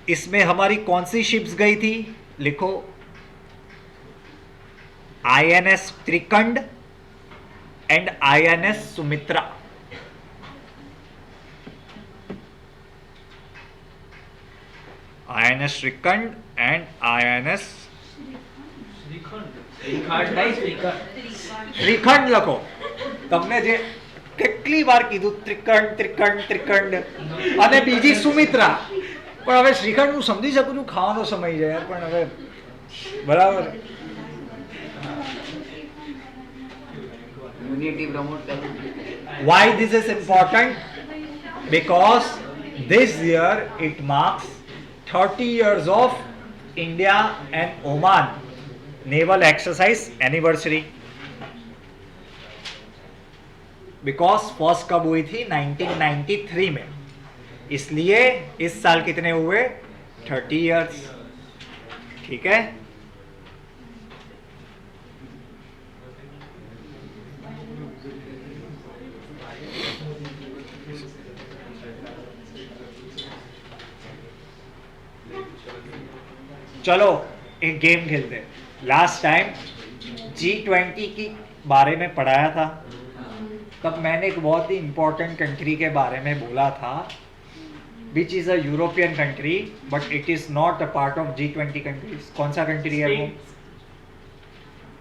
इसमें हमारी कौन सी शिप्स गई थी? लिखो, INS Trikand and INS Sumitra. INS Trikand and INS shrikhand લખો. તમને જે કેટલી વાર કીધું ત્રિકંડ ત્રિકંડ ત્રિકંડ અને બીજી સુમિત્રા, પણ હવે શ્રીખંડ હું સમજી શકું છું, ખાવાનો સમય છે યાર, પણ હવે બરાબર. યુનિટી પ્રમોટ કરવું. Why this is important? Because this year it marks 30 years of India and Oman naval exercise anniversary. Because first कब हुई थी? 1993 में. इसलिए इस साल कितने हुए? 30 years. ठीक है, चलो एक गेम खेलते हैं. लास्ट टाइम G20 की बारे में पढ़ाया था, तब मैंने एक बहुत ही इंपॉर्टेंट कंट्री के बारे में बोला था which is a European country but it is not a part of G20 countries. कौन सा कंट्री है वो?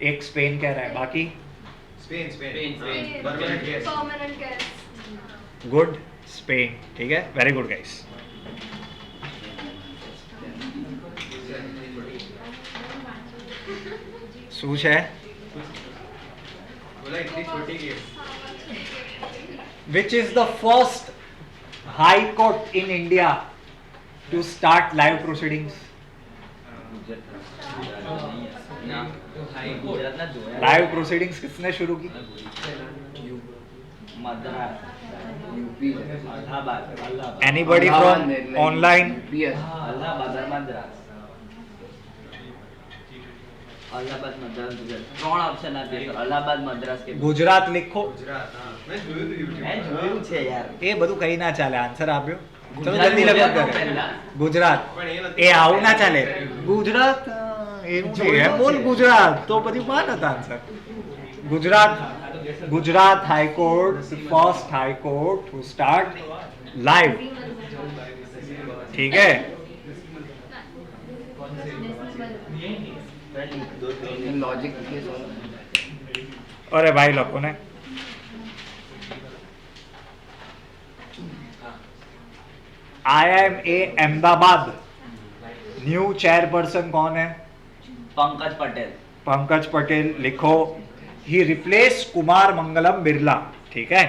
एक स्पेन कह रहा है, बाकी Spain permanent guest. Good, Spain. ठीक है, वेरी गुड गाइस. શું છે? बोला इतनी छोटी game. Which is the first high court in India to start live proceedings? ना गुजरात ना जोया Live proceedings किसने शुरू की? Madras UP Allahabad Anybody from online? UP Allahabad और मद्रास अलाहाबाद मद्रास गुजरात ત્રણ ઓપ્શન આપે સર અલ્હાબાદ મદ્રાસ કે ગુજરાત લિખો. गुजरात हाँ मैं જોયું તું YouTube મેં જોયું છે યાર એ બધું કઈ ના ચાલે. આન્સર આપ્યો. ચલો ગુજરાત જલ્દી લગત ગુજરાતનો કરે. પહેલા. ગુજરાત. પણ એ નથી. એ આવું ના ચાલે. ગુજરાત એવું નહીં. એમ બોલ ગુજરાત તો પછી માન હતા answer. Gujarat. Gujarat high court, first high court to start live. ठीक है. लॉजिक के અરે ભાઈ લોકોને IIMA अहमदाबाद न्यू चेयरपर्सन कौन है? पंकज पटेल पंकज पटेल. लिखो. ही रिप्लेस कुमार मंगलम बिरला. ठीक है.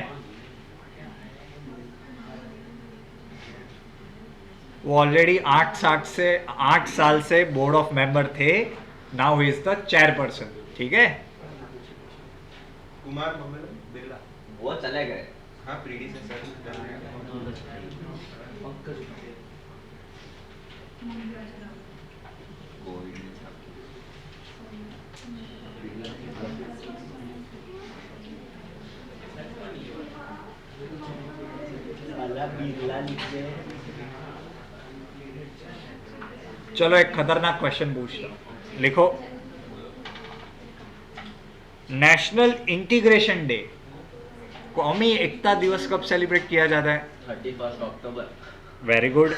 वो ऑलरेडी 8 साल से बोर्ड ऑफ मेंबर थे. Now he is the chairperson. ठीक है. कुमार मंगलम बिरला. वो चले गए हाँ प्रीडिसेसर. चलो एक खतरनाक क्वेश्चन पूछता हूं. लिखो. नेशनल इंटीग्रेशन डे कौमी एकता दिवस कब सेलिब्रेट किया जाता है? 31 अक्टूबर. Very good.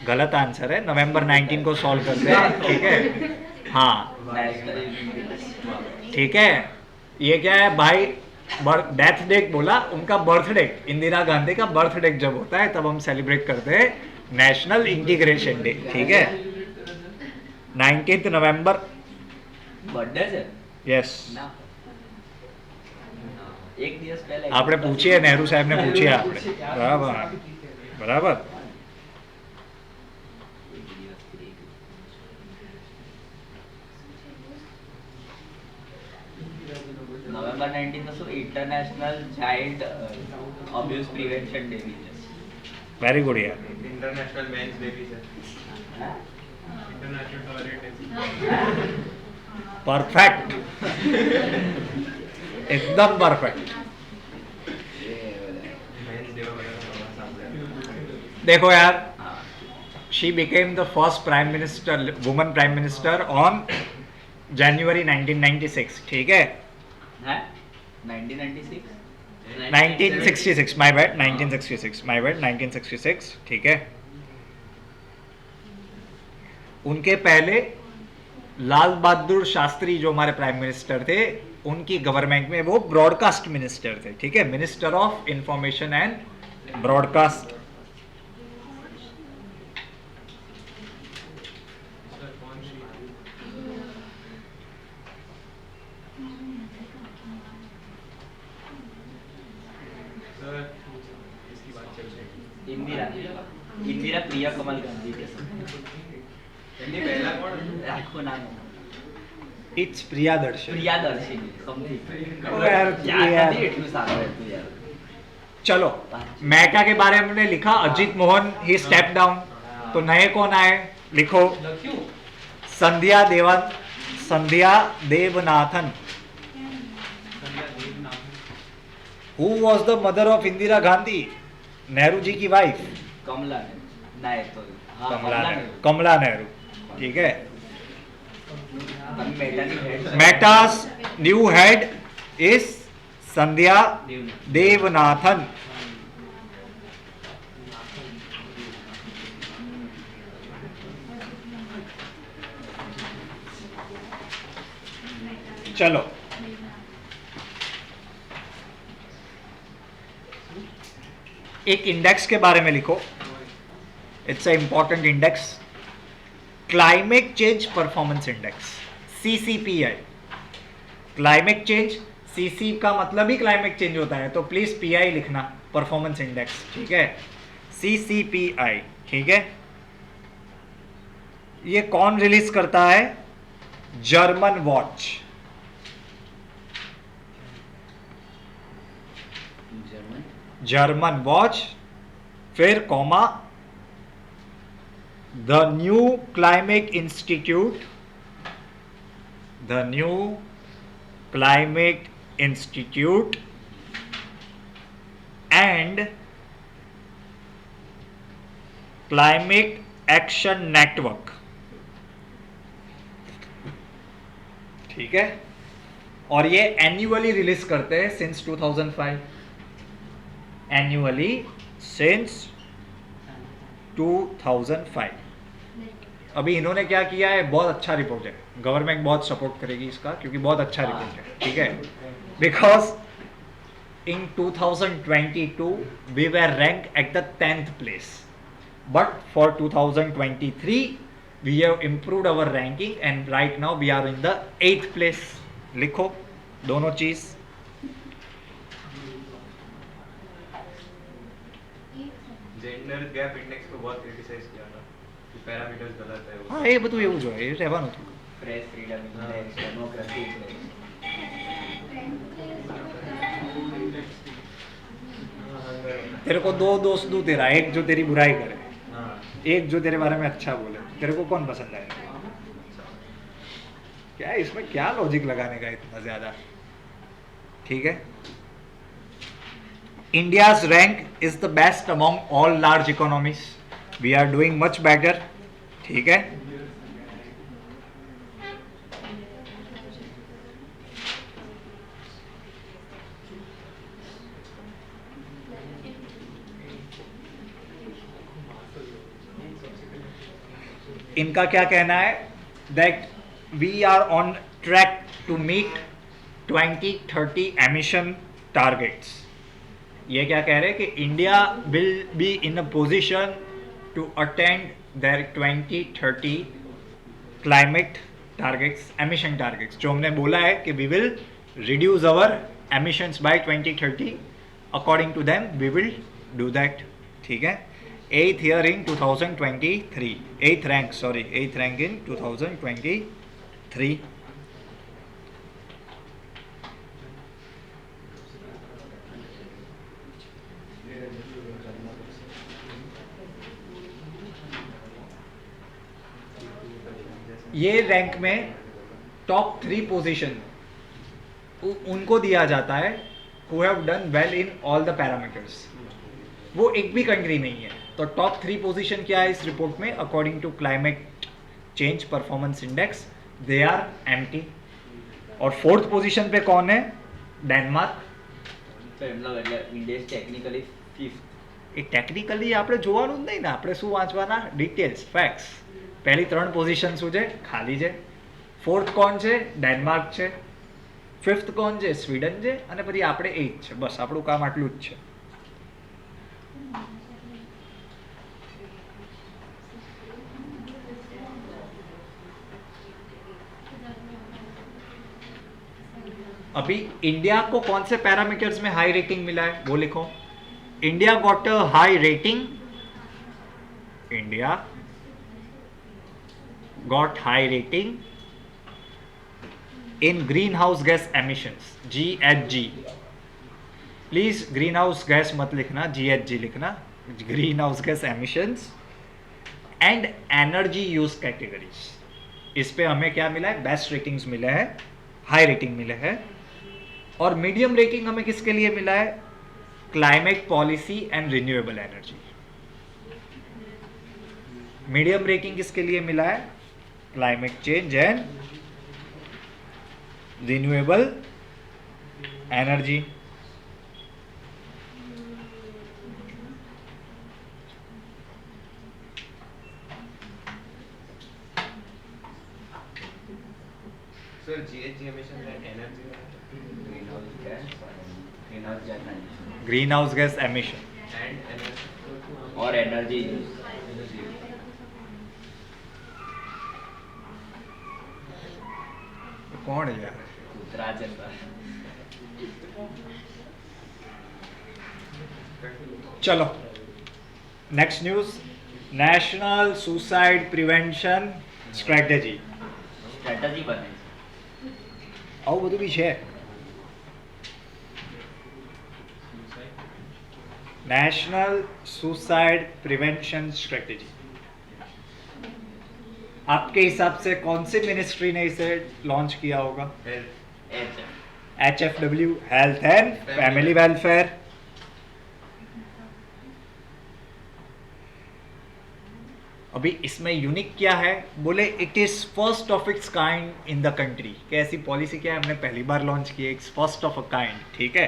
गलत आंसर है. नवंबर 19 को सॉल्व करते हैं. ठीक है. हाँ नेशनल ठीक है. ये क्या है भाई? डेथ डे बोला, उनका बर्थडे, इंदिरा गांधी का बर्थडे जब होता है तब हम सेलिब्रेट करते हैं नेशनल इंटीग्रेशन डे. ठीक है. 19 नवंबर. बर्थडे છે यस. ના એક દિવસ પહેલા આપણે પૂછીએ, નહેરુ સાહેબ ને પૂછીએ આપણે. બરાબર બરાબર. નવેમ્બર 19 તો શું international child abuse prevention day બી છે. વેરી ગુડ યાર. इंटरनेशनल मेंस डे भी है. હા? International toilet day. परफेक्ट. एकदम परफेक्ट. मेंस डे वगैरह सामने. देखो यार, હા. she became the first prime minister, woman prime minister on January 1996. ठीक है. હે 1996 1966. my bad. 1966. my bad. 1966. ठीक है. उनके पहले लाल बहादुर शास्त्री जो हमारे प्राइम मिनिस्टर थे, उनकी गवर्नमेंट में वो ब्रॉडकास्ट मिनिस्टर थे. ठीक है. Minister of information and broadcast. Sir इसकी बात चल रही है. इंदिरा इंदिरा प्रिया कमल गांधी के એમની પહેલા કોણ? આખું નામ इट्स प्रियादर्शन. પ્રિયાદર્શિની સમથિંગ ओ यार, યાદ यार. નથી એટલું સારું હતું યાર. चलो, मेहता के बारे में हमने लिखा Ajit Mohan he step down. तो नए कौन आए? लिखो. Sandhya Devanathan. Who was the mother of Indira Gandhi? Nehru ji की वाइफ. કમલા ના એ તો હા कमला नेहरू. ठीक है. અને મેટાની હેડ मेटा's न्यू हेड इज संध्या देवनाथन. चलो, एक इंडेक्स के बारे में लिखो. It's a important index, climate change performance index, CCPI. Climate change, CC का मतलब ही क्लाइमेट चेंज होता है, तो प्लीज PI लिखना, परफॉर्मेंस इंडेक्स. ठीक है, CCPI. ठीक है, ये कौन रिलीज करता है? German watch. जर्मन वॉच, फिर comma, the new climate institute, the new climate institute and climate action network. ठीक है, और ये एन्युअली रिलीज करते हैं सिंस 2005, एन्युअली सिंस 2005. अभी इन्होंने क्या किया है, बहुत अच्छा रिपोर्ट है, गवर्नमेंट बहुत सपोर्ट करेगी इसका क्योंकि बहुत अच्छा रिपोर्ट है. ठीक है, because in 2022 we were rank at the 10th place, but for 2023 we have improved our ranking and right now we are in the 8th place. लिखो दोनों चीज. जेंडर गैप इंडेक्स को बहुत क्रिटिसाइज किया था कि पैरामीटर्स गलत है. હા, એ બધું એવું જ હોય, એ રહેવાનું હતું. Press freedom index, democracy index. तेरे को दो दोस्त दूं तेरा, एक जो तेरी बुराई करे, हाँ. एक जो तेरे बारे में अच्छा बोले. तेरे को कौन पसंद आएगा? क्या इसमें क्या लॉजिक लगाने का इतना ज्यादा? ठीक है, India's rank is the best among all large economies. We are doing much better. ठीक है, इनका क्या कहना है? That we are on track to meet 2030 emission targets. ये क्या कह रहे हैं कि India will be in a position to attend their 2030 climate targets, emission targets, जो हमने बोला है कि we will reduce our emissions by 2030. According to them we will do that. ठीक है, 8th year in 2023, 8th rank, sorry, 8th rank in 2023. ये rank में top 3 position उनको दिया जाता है who have done well in all the parameters. वो एक भी कंट्री नहीं है. तो टॉप 3 पोजीशन क्या है इस रिपोर्ट में? According to climate change performance index, they are empty. और 4th पोजीशन पे कौन है? डेनमार्क. તો એમનો એટલે ઇન્ડિયા ટેકનિકલી 5th. એ ટેકનિકલી આપણે જોવાનું જ નહીં ને, આપણે શું વાંચવાના? Details, facts. પહેલી 3 પોઝિશન શું છે? ખાલી છે. 4th કોણ છે? ડેનમાર્ક છે. 5th કોણ છે? સ્વીડન છે. અને પછી આપણે 8th છે. બસ આપણું કામ આટલું જ છે. अभी इंडिया को कौन से पैरामीटर्स में हाई रेटिंग मिला है वो लिखो. India got a high rating, India got high rating in green house gas emissions, GHG. Please green house gas मत लिखना, GHG लिखना, green house gas emissions and energy use categories. इस पे हमें क्या मिला है? बेस्ट रेटिंग्स मिले हैं, हाई रेटिंग मिले हैं. और मीडियम रेटिंग हमें किसके लिए मिला है? Climate policy and renewable energy. Medium rating किसके लिए मिला है? Climate change and renewable energy. Sir, GHG emission and energy. Green house gas emission And energy. और एनर्जी यूज कौन है यार? कुतरा जैसा चलो next news, national suicide prevention strategy. Strategy बने આવું બધું બી છે. National suicide prevention strategy. आपके हिसाब से कौन सी मिनिस्ट्री ने इसे लॉन्च किया होगा? Health. HFW, health and family welfare. अभी इसमें यूनिक क्या है? बोले it is first of its kind in the country. कि ऐसी पॉलिसी क्या है, हमने पहली बार लॉन्च की है, it's first of a kind. ठीक है,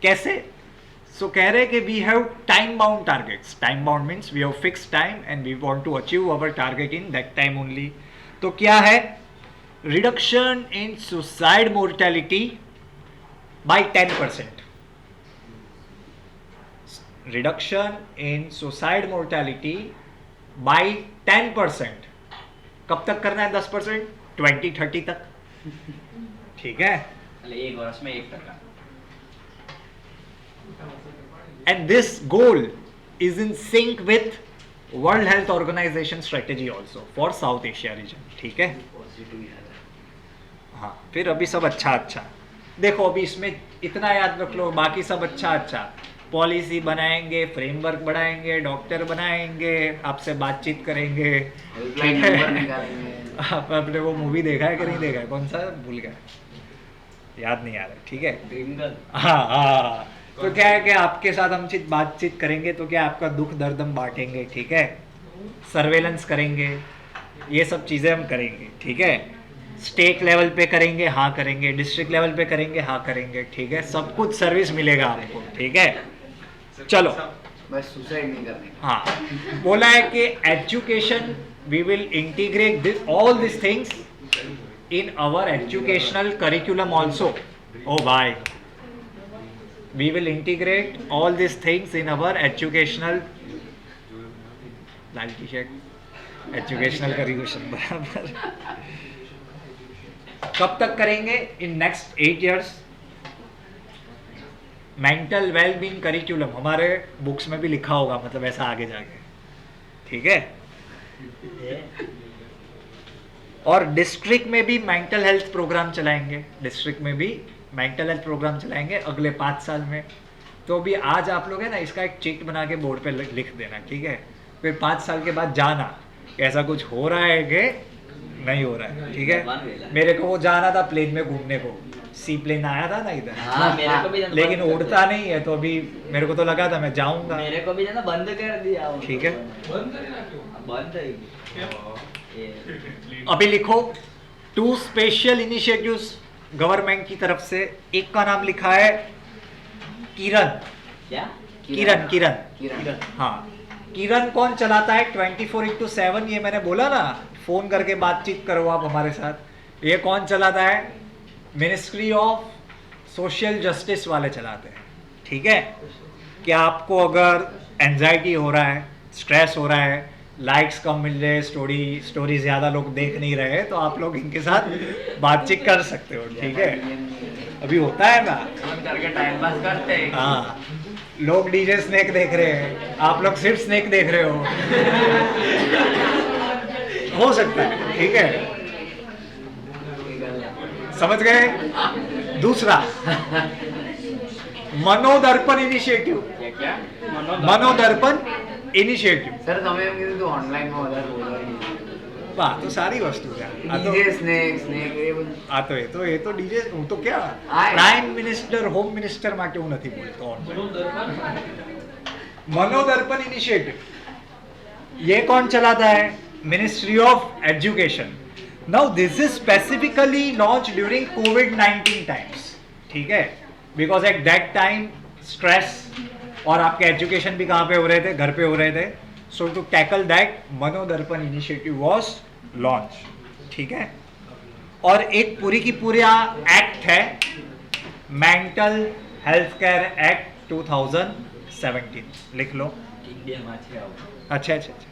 कैसे? सो कह रहे हैं कि we have time bound targets. Time bound means we have fix time and we want to achieve our target in that time only. तो क्या है? Reduction in suicide mortality by 10%. Reduction in suicide mortality by 10%. कब तक करना है 10%? 2030 तक. ठीक है, एक वर्ष में 1%. and this goal is in sync with World Health Organization strategy also for South Asia region. ठीक है, हाँ. फिर अभी सब अच्छा अच्छा देखो, अभी इसमें इतना याद रख लो, बाकी सब अच्छा अच्छा. पॉलिसी बनाएंगे, फ्रेमवर्क बनाएंगे, डॉक्टर बनाएंगे, आपसे बातचीत करेंगे. ठीक है, आप आपने वो मूवी देखा है कि नहीं देखा है? कौन सा, भूल गया, याद नहीं आ रहा. ठीक है, ड्रीम गर्ल. हाँ हाँ. तो क्या है कि आपके साथ हम बातचीत करेंगे तो क्या आपका दुख दर्द हम बांटेंगे. ठीक है, सर्वेलेंस करेंगे, ये सब चीज़ें हम करेंगे. ठीक है, स्टेट लेवल पे करेंगे, हाँ करेंगे, डिस्ट्रिक्ट लेवल पे करेंगे, हाँ करेंगे. ठीक है, सब कुछ सर्विस मिलेगा आपको. ठीक है, चलो. बस सुसाइड नहीं करने. हाँ, बोला है कि education we will integrate this all this things in our educational curriculum also. ओ भाई, we will integrate all these things in our educational Lal T shirt educational curriculum. बराबर. कब तक करेंगे? In next 8 years. Mental wellbeing curriculum हमारे books में भी लिखा होगा, मतलब ऐसा आगे जाके. ठीक है, और डिस्ट्रिक्ट में भी मेंटल हेल्थ प्रोग्राम चलाएंगे. डिस्ट्रिक्ट में भी मेंटल हेल्थ प्रोग्राम चलाएंगे अगले 5 साल में. तो भी आज आप लोग है ना, इसका एक चिट बना के बोर्ड पे लिख देना. ठीक है, फिर 5 साल के बाद जाना ऐसा कुछ हो रहा है कि नहीं हो रहा है. ठीक है, मेरे को वो जाना था प्लेन में घूमने को, सी प्लेन आया था ना इधर. हाँ, मेरे को भी लेकिन उड़ता नहीं है, तो अभी मेरे को तो लगा था मैं जाऊंगा. मेरे को भी ना बंद कर दिया. ठीक है, बंद करें ना क्यों? बंद है ये. अभी लिखो 2 स्पेशल इनिशिएटिव्स गवर्नमेंट की तरफ से. एक का नाम लिखा है किरण. क्या? किरण किरण किरण. हाँ, किरण कौन चलाता है? 24/7. ये मैंने बोला ना, फोन करके बातचीत करो आप हमारे साथ. ये कौन चलाता है? मिनिस्ट्री ऑफ सोशल जस्टिस वाले चलाते हैं. ठीक है, कि आपको अगर एंजाइटी हो रहा है, स्ट्रेस हो रहा है, लाइक्स कम मिल रहे, स्टोरी ज़्यादा लोग देख नहीं रहे, तो आप लोग इनके साथ बातचीत कर सकते हो. ठीक है, अभी होता है ना, फोन करके टाइम पास करते हैं. हाँ, लोग डीजे स्नेक देख रहे हैं, आप लोग सिर्फ स्नेक देख रहे हो सकता है. ठीक है, समझ गए? दूसरा, मनोदर्पण इनिशिएटिव. क्या? मनोदर्पण इनिशिएटिव. સર તમે એમ કીધું ઓનલાઈનમાં વધારે બોલવાની. વાહ, તો સારી વસ્તુ છે. ડીજે સ્નેક એ બધું. આ તો એ તો ડીજે, હું તો क्या હા. प्राइम मिनिस्टर होम मिनिस्टर માટે હું નથી બોલતો. मनोदर्पण इनिशिएटिव ये कौन चलाता है? Ministry of education. Now this is specifically launch during covid times. ठीक है, because at that time stress और आपके एजुकेशन भी कहाँ पे हो रहे थे? घर पे हो रहे थे. So to tackle that Manodarpan initiative was launch. ठीक है, और एक पूरी की पूरा एक्ट है मेंटल हेल्थ केयर एक्ट 2017, लिख लो। ઇન્ડિયામાં છે આવું. अच्छा अच्छा अच्छा,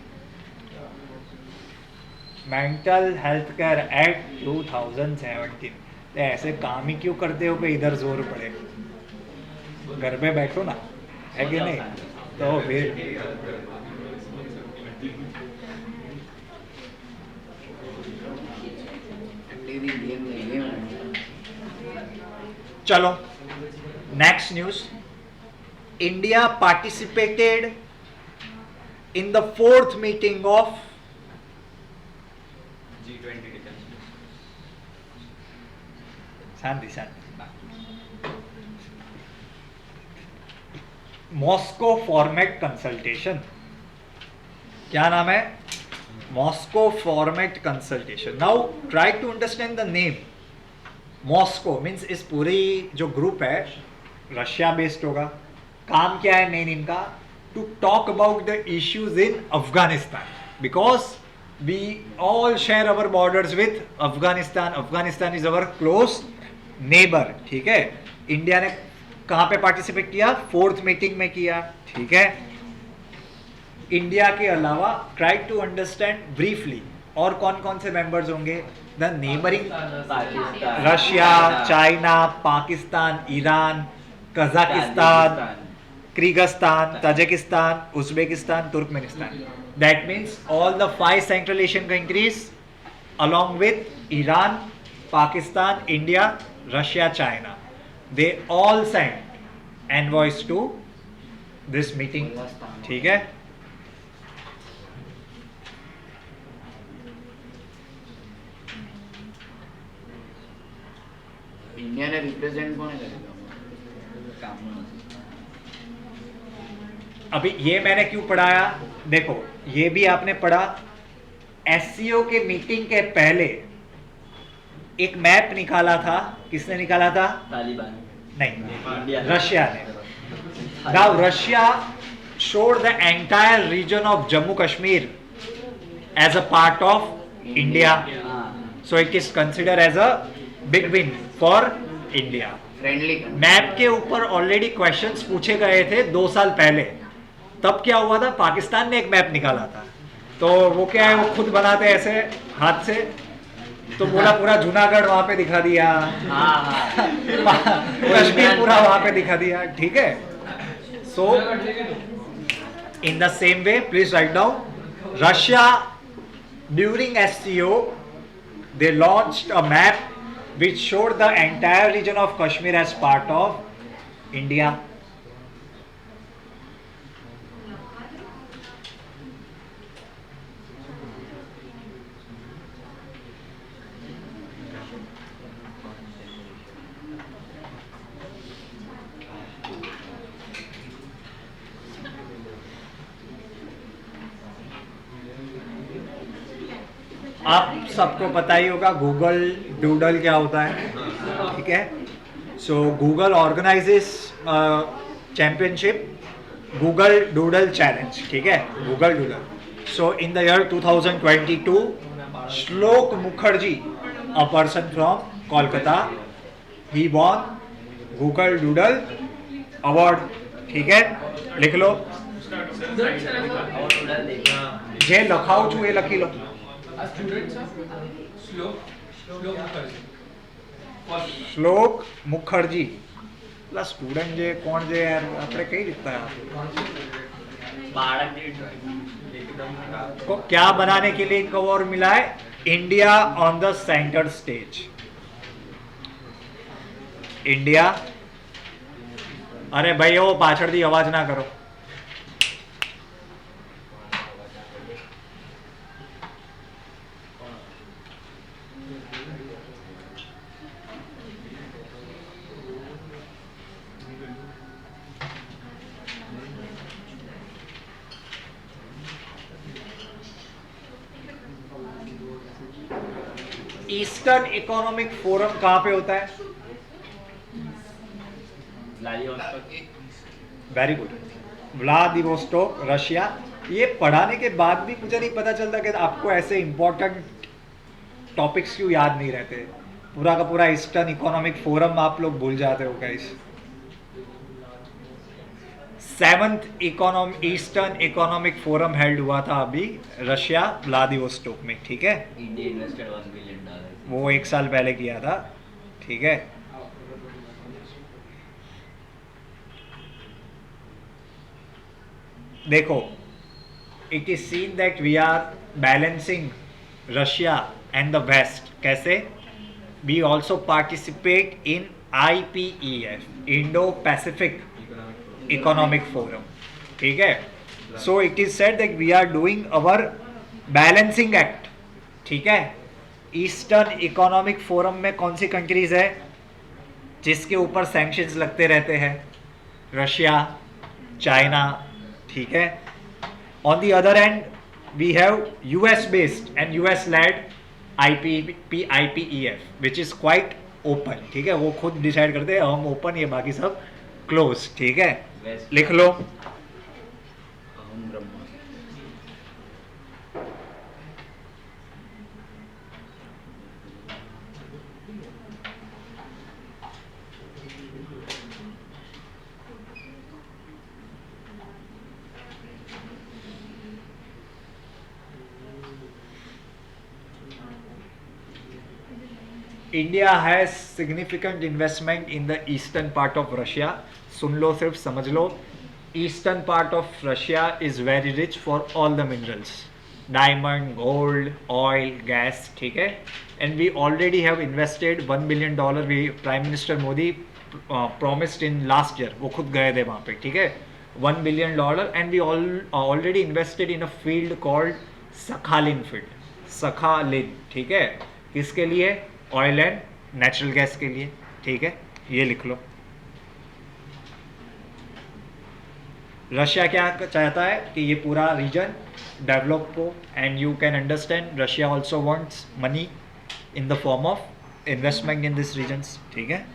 मेंटल हेल्थ केयर एक्ट 2017। ऐसे काम ही क्यों करते हो कि इधर जोर पड़े, घर पे बैठो ना, है कि नहीं? तो फिर गेम नहीं है। चलो next news. India participated in the fourth meeting of G20 details शांति मॉस्को फॉर्मेट कंसल्टेशन। क्या नाम है? Moscow format consultation. Now try to understand the name. Moscow means इस पूरी जो ग्रुप है रशिया बेस्ड होगा। काम क्या है मेन इनका? to talk about the issues in Afghanistan, because we all share our borders with Afghanistan. Afghanistan is our close neighbor, ठीक है? इंडिया ने कहाँ पे पार्टिसिपेट किया? फोर्थ मीटिंग में किया, ठीक है? इंडिया के अलावा ट्राई टू अंडरस्टैंड ब्रीफली और कौन कौन से मेंबर्स होंगे? The neighbouring Pakistan, Russia, China, Pakistan, Iran, Kazakhstan, Kyrgyzstan, Tajikistan, Uzbekistan, Turkmenistan. That means all the 5 Central Asian countries along with Iran, Pakistan, India, Russia, China. They all sent envoys to this meeting. ठीक है? India ने represent कौन करेगा? કામનું નથી. अभी ये मैंने क्यों पढ़ाया? देखो ये भी आपने पढ़ा। एससीओ के मीटिंग के पहले एक मैप निकाला था। किसने निकाला था? તાલિબાન. नहीं, इंडिया. रशिया ने। Now Russia showed the entire region of Jammu Kashmir as a part of India. હા. So it is considered as a big win for India. Friendly map के ऊपर ऑलरेडी क्वेश्चंस पूछे गए थे 2 साल पहले। तब क्या हुआ था? पाकिस्तान ने एक मैप निकाला था। तो वो क्या है, वो खुद बनाते ऐसे हाथ से, तो बोला पूरा जूनागढ़ वहां पे दिखा दिया, હા હા. कश्मीर पूरा वहां पे दिखा दिया, ठीक है? So in the same way please write down, Russia during SCO they launched a map which showed the entire region of Kashmir as part of India. आप सबको पता ही होगा गूगल डूडल क्या होता है, ठीक है? So Google organises championship Google doodle challenge, ठीक है? Google doodle. So in the year 2022 Shlok Mukherjee, a person from Kolkata, he won Google doodle award, ठीक है? लिख लो, જે લખાવું છું એ લખી લો। આ સ્ટુડન્ટ છે શ્લોક મુખર્જી, પેલા સ્ટુડન્ટ જે કોણ છે યાર, આપણે કઈ રીતના બાળક એકદમ को क्या बनाने के लिए इनको अवार्ड मिला है? India on the centre stage. India, अरे भाई वो पाछड़થી अवाज ना करो। ईस्टर्न इकोनॉमिक फोरम कहाँ पे होता है? Vladivostok. Very good, Vladivostok, Russia. ये पढ़ाने के बाद भी मुझे नहीं पता चलता कि आपको ऐसे इंपॉर्टेंट टॉपिक्स क्यों याद नहीं रहते। पूरा का पूरा ईस्टर्न इकोनॉमिक फोरम आप लोग भूल जाते हो guys. 7th eastern economic forum held हुआ था अभी रशिया व्लादिवोस्टोक में, ठीक है। India invested $1 billion. वो 1 साल पहले किया था, ठीक है। देखो, it is seen that we are balancing Russia and the west. कैसे? We also participate in IPEF, Indo Pacific economic forum, ठीक है। So it is said that we are doing our balancing act, ठीक है। Eastern economic forum में कौन सी countries है जिसके ऊपर सैंक्शंस लगते रहते हैं? रशिया, चाइना, ठीक है। On the other end we have US based and US led IPEF which is quite open, ठीक है। वो खुद डिसाइड करते हैं, हम ओपन, ये बाकी सब क्लोज, ठीक है। लिख लो। अहम ब्रह्म। India has significant investment in the eastern part of Russia. सुन लो, सिर्फ समझ लो। Eastern part of Russia is very rich for all the minerals, diamond, gold, oil, gas, ठीक है। And we already have invested $1 billion। We prime minister Modi promised in last year, वो खुद गए थे वहाँ पे, ठीक है। $1 billion and we already invested in a field called Sakhalin field, Sakhalin, ठीक है। किसके लिए? ऑयल एंड नेचुरल गैस के लिए, ठीक है। ये लिख लो। रशिया क्या चाहता है कि ये पूरा रीजन डेवलप हो, and you can understand Russia also wants money in the form of investment in this regions, ठीक है।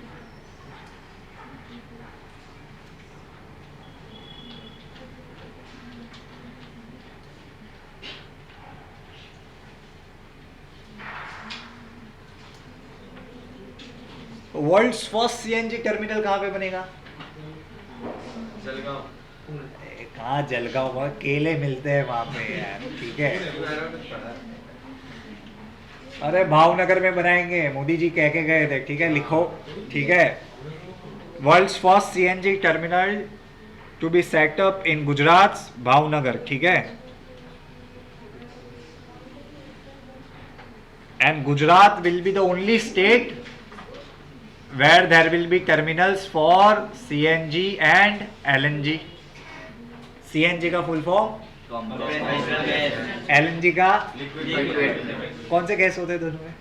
वर्ल्ड्स फर्स्ट CNG टर्मिनल कहाँ पे बनेगा? जलगांव। कहाँ जलगांव? वहाँ केले मिलते हैं वहाँ पे यार, ठीक है। अरे भावनगर में बनाएंगे, मोदी जी कह के गए थे, ठीक है। लिखो, ठीक है। World's first CNG terminal to be set up in Gujarat, Bhavnagar, ठीक है। And Gujarat will be the only state where there will be terminals for CNG and LNG. CNG का फुल फॉर्म, LNG का कौन से गैस होते हैं दोनों में?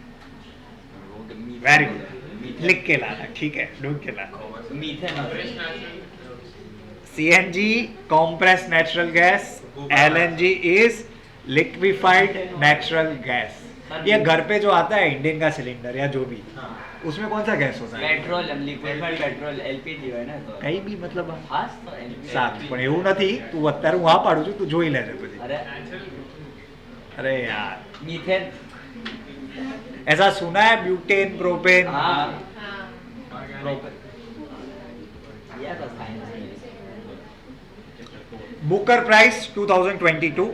वेरी गुड, लिख के लाना, ठीक है, ढूंढ के लाना। CNG compressed natural gas, LNG is liquefied natural gas। ये घर पे जो आता है इंडियन का सिलेंडर या जो भी, उसमें कौन सा गैस होता है? पेट्रोल, लिक्विफाइड पेट्रोल, LPG હોય ને તો કઈ બી મતલબ હાસ તો LPG સારું, પણ એવું નથી। તું અત્યારે હું આ પાડું છું, તું જોઈ લેજે પછી। અરે अरे यार, मीथेन, ऐसा सुना है? Butane, propane. हाँ हाँ ये तो साइंस में बुकर प्राइस 2022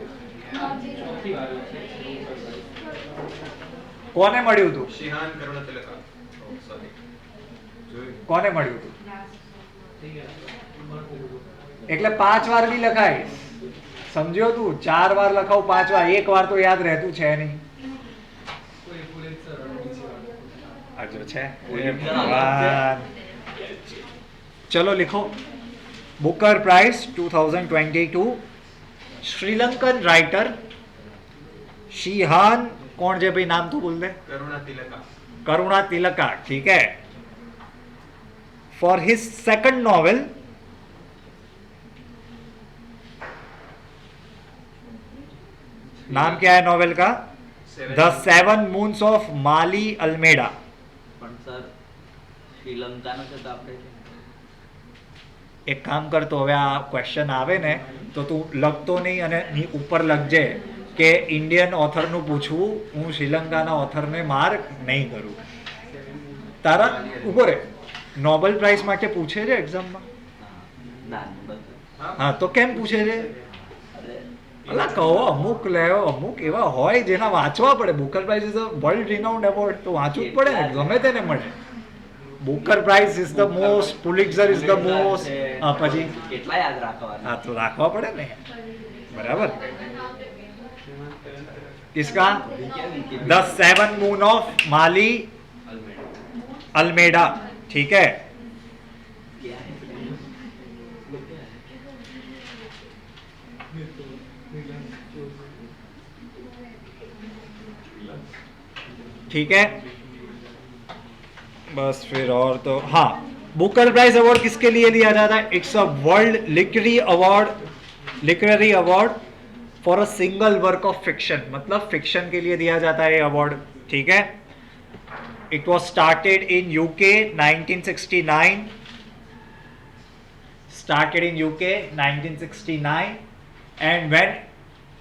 કોને મળ્યું હતું? शिहान करुणा तिलका। सॉरी, કોને મળ્યું હતું? એટલે 5 વાર બી લખાય, સમજ્યો તું? 4 વાર લખાવ, 5 વાર, 1 વાર તો યાદ રહેતું છે નહીં। હજુ છે? એ ભગવાન। ચલો लिखो, Booker price 2022। Sri Lankan writer Sheehan, कौन जे भाई नाम तो बोल दे? करुणा तिलका। करुणा तिलका, ठीक है। फॉर हिज सेकंड नॉवेल नाम क्या है नॉवेल का? The 7 moons of Maali Almeida. પણ સર શ્રીલંકાનો છે તો આપણે એક કામ કરતો, હવે આ ક્વેશ્ચન આવે ને તો તું લખતો નહીં અને ની ઉપર લખજે કે ઇન્ડિયન ઓથરનું પૂછવું, હું શ્રીલંકાના ઓથરને માર્ક નહીં કરું। તારા ઉભો રે નોબેલ પ્રાઇઝ માટે પૂછે છે એક્ઝામમાં? ના બધું હા તો કેમ પૂછે છે? અલા કહો અમુક લેવો, અમુક એવા હોય જેના વાંચવા પડે. Booker prize is a world renowned award, તો વાંચવું જ પડે ને, ગમે તેને મળે. Booker prize is the most, Pulitzer is the most. હા પછી કેટલા યાદ રાખવાના? હા તો રાખવા પડે ને, બરાબર. किसका? The seven moon of Maali Almeida, ठीक है. ठीक है, बस फिर और तो हाँ, बुकर प्राइज अवार्ड किसके लिए दिया जाता है? It's a world literary award for a single work of fiction. मतलब फिक्शन के लिए दिया जाता है अवार्ड, ठीक है. It was started in UK 1969. Started in UK 1969, and when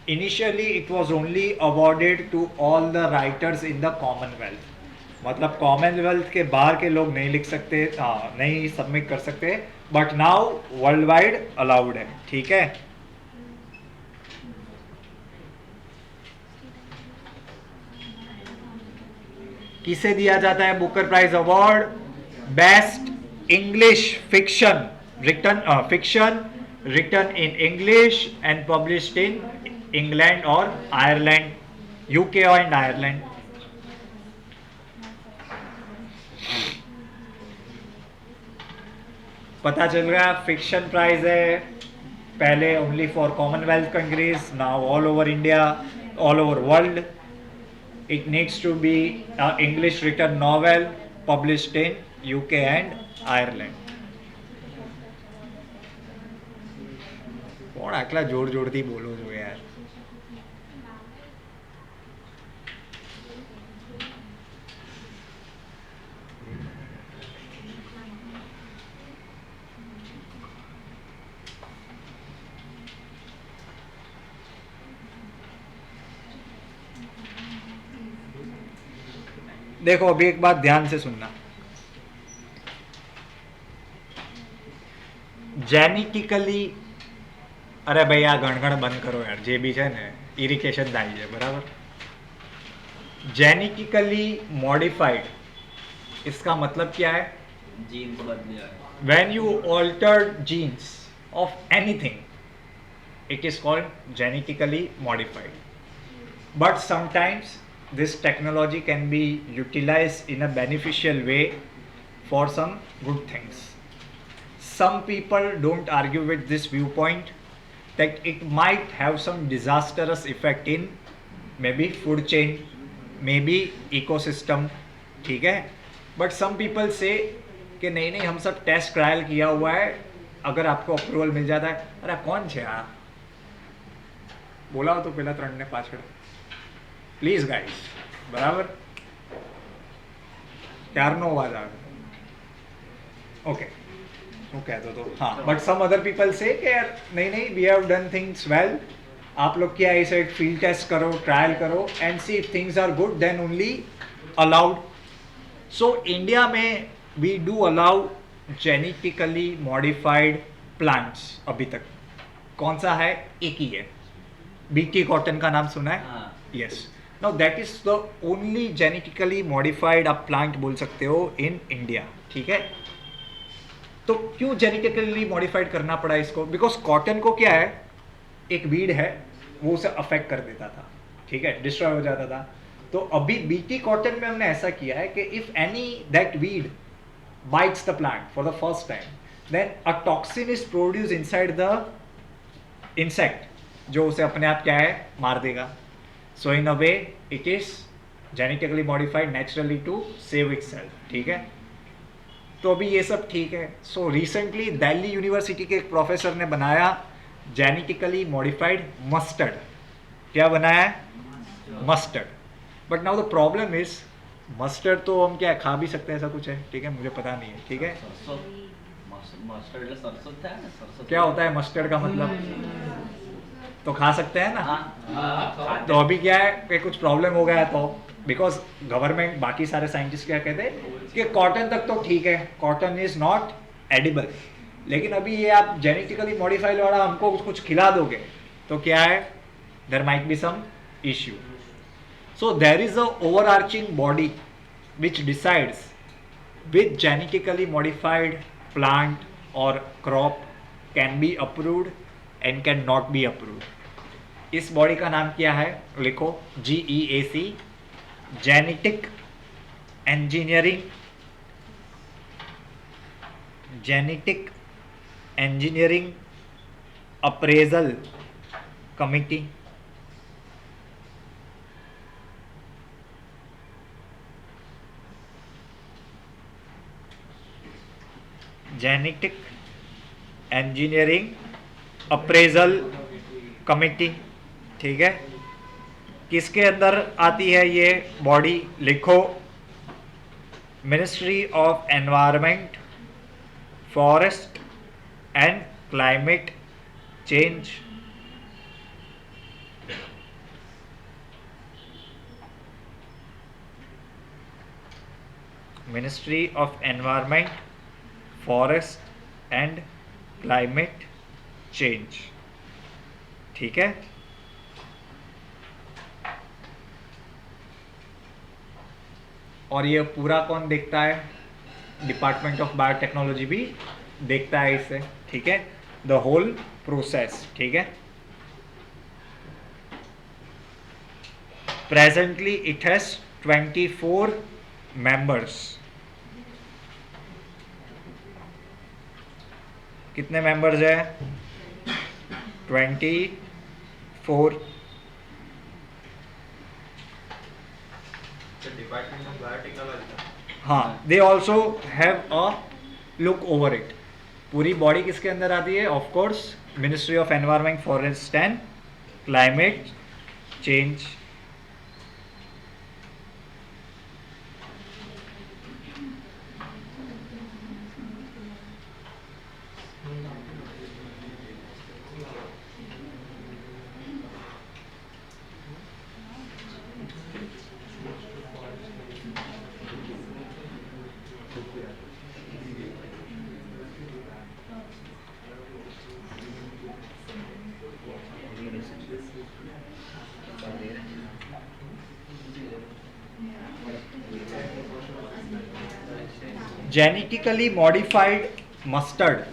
initially it was only awarded to all the writers in the Commonwealth. मतलब Commonwealth के बाहर के लोग नहीं लिख सकते, नहीं सबमिट कर सकते, but now world wide allowed है, ठीक है. किसे दिया जाता है Booker prize award? Best English fiction written in English and published in England और आयरलैंड, यूके एंड आयरलैंड. पता चल गया, फिक्शन प्राइज है पहले only for Commonwealth countries, now all over India, all over world. It needs to be an English written novel published in UK and Ireland. કોણ આટલા જોર જોરથી બોલો છો યાર? देखो अभी एक बात ध्यान से सुनना. जेनेटिकली, अरे भाई आ गणगण बंद करो यार, जे भी है ने इरिटेशन થાય છે, बराबर. जेनेटिकली मॉडिफाइड, इसका मतलब क्या है? जीन्स बदले. When you altered genes of anything, it is called genetically modified. But sometimes this technology can be utilized in a beneficial way for some good things. Some people don't argue with this viewpoint that it might have some disastrous effect in maybe food chain, maybe ecosystem, ठीक है. But some people say कि नहीं नहीं हम सब test trial किया हुआ है, अगर आपको अप्रूवल मिल जाता है. अरे कौन છે આ? બોલાવો તો પેલા ત્રણને પાછળ, પ્લીઝ ગાઈસ, બરાબર. ક્યારનો અવાજ આવે? ઓકે, હું કહેતો હતો हाँ, बट सम अदर पीपल से कि यार नहीं नहीं we have done things well, आप लोग क्या ऐसे एक फील्ड टेस्ट करो, ट्रायल करो and see if things are good then only allowed. So India में we do allow genetically modified plants. अभी तक कौन सा है? एक ही है, बीटी कॉटन का नाम सुना है? Yes. Now that is the only genetically modified आप प्लांट बोल सकते हो इन इंडिया, ठीक है. तो क्यों जेनेटिकली मॉडिफाइड करना पड़ा इसको? बिकॉज कॉटन को क्या है, एक वीड है वो उसे अफेक्ट कर देता था, ठीक है, डिस्ट्रॉय हो जाता था. तो अभी बीटी कॉटन में हमने ऐसा किया है कि if any that weed bites the plant for the first time, then a toxin is produced inside the insect जो उसे अपने आप क्या है, मार देगा. So in a way it is genetically modified naturally to save itself, ठीक है. तो अभी ये सब ठीक है. सो रिसेंटली दिल्ली यूनिवर्सिटी के एक प्रोफेसर ने बनाया जेनेटिकली मॉडिफाइड मस्टर्ड. क्या बनाया है? Mustard. But now the problem is mustard तो हम क्या खा भी सकते हैं, ऐसा कुछ है, ठीक है, मुझे पता नहीं है, ठीक है. मस्टर्ड सरसों था ना, सरसों क्या होता है मस्टर्ड का मतलब? तो खा सकते हैं ना. तो अभी क्या है कि कुछ प्रॉब्लम हो गया तो बिकॉज गवर्नमेंट बाकी सारे साइंटिस्ट क्या कहते हैं कि कॉटन तक तो ठीक है, कॉटन इज नॉट एडिबल, लेकिन अभी ये आप जेनेटिकली मॉडिफाइड वाला हमको कुछ खिला दोगे तो क्या है, there might be some issue. So there is a overarching body which decides which genetically modified plant or crop can be approved and can not be approved. इस बॉडी का नाम क्या है, लिखो GEAC, genetic engineering appraisal committee. Genetic engineering appraisal committee, ठीक है. किसके अंदर आती है ये बॉडी, लिखो ministry of environment, forest and climate change. Ministry of environment, forest and climate change, ठीक है. और ये पूरा कौन देखता है, डिपार्टमेंट ऑफ बायोटेक्नोलॉजी भी देखता है इसे, ठीक है, द होल प्रोसेस, ठीक है. Presently it has 24 members. कितने मेंबर्स है, 24. Department of biotechnology. हाँ, they also have a look over it. पूरी बॉडी किसके अंदर आती है, of course ministry of environment, forest and climate change. Genetically modified mustard.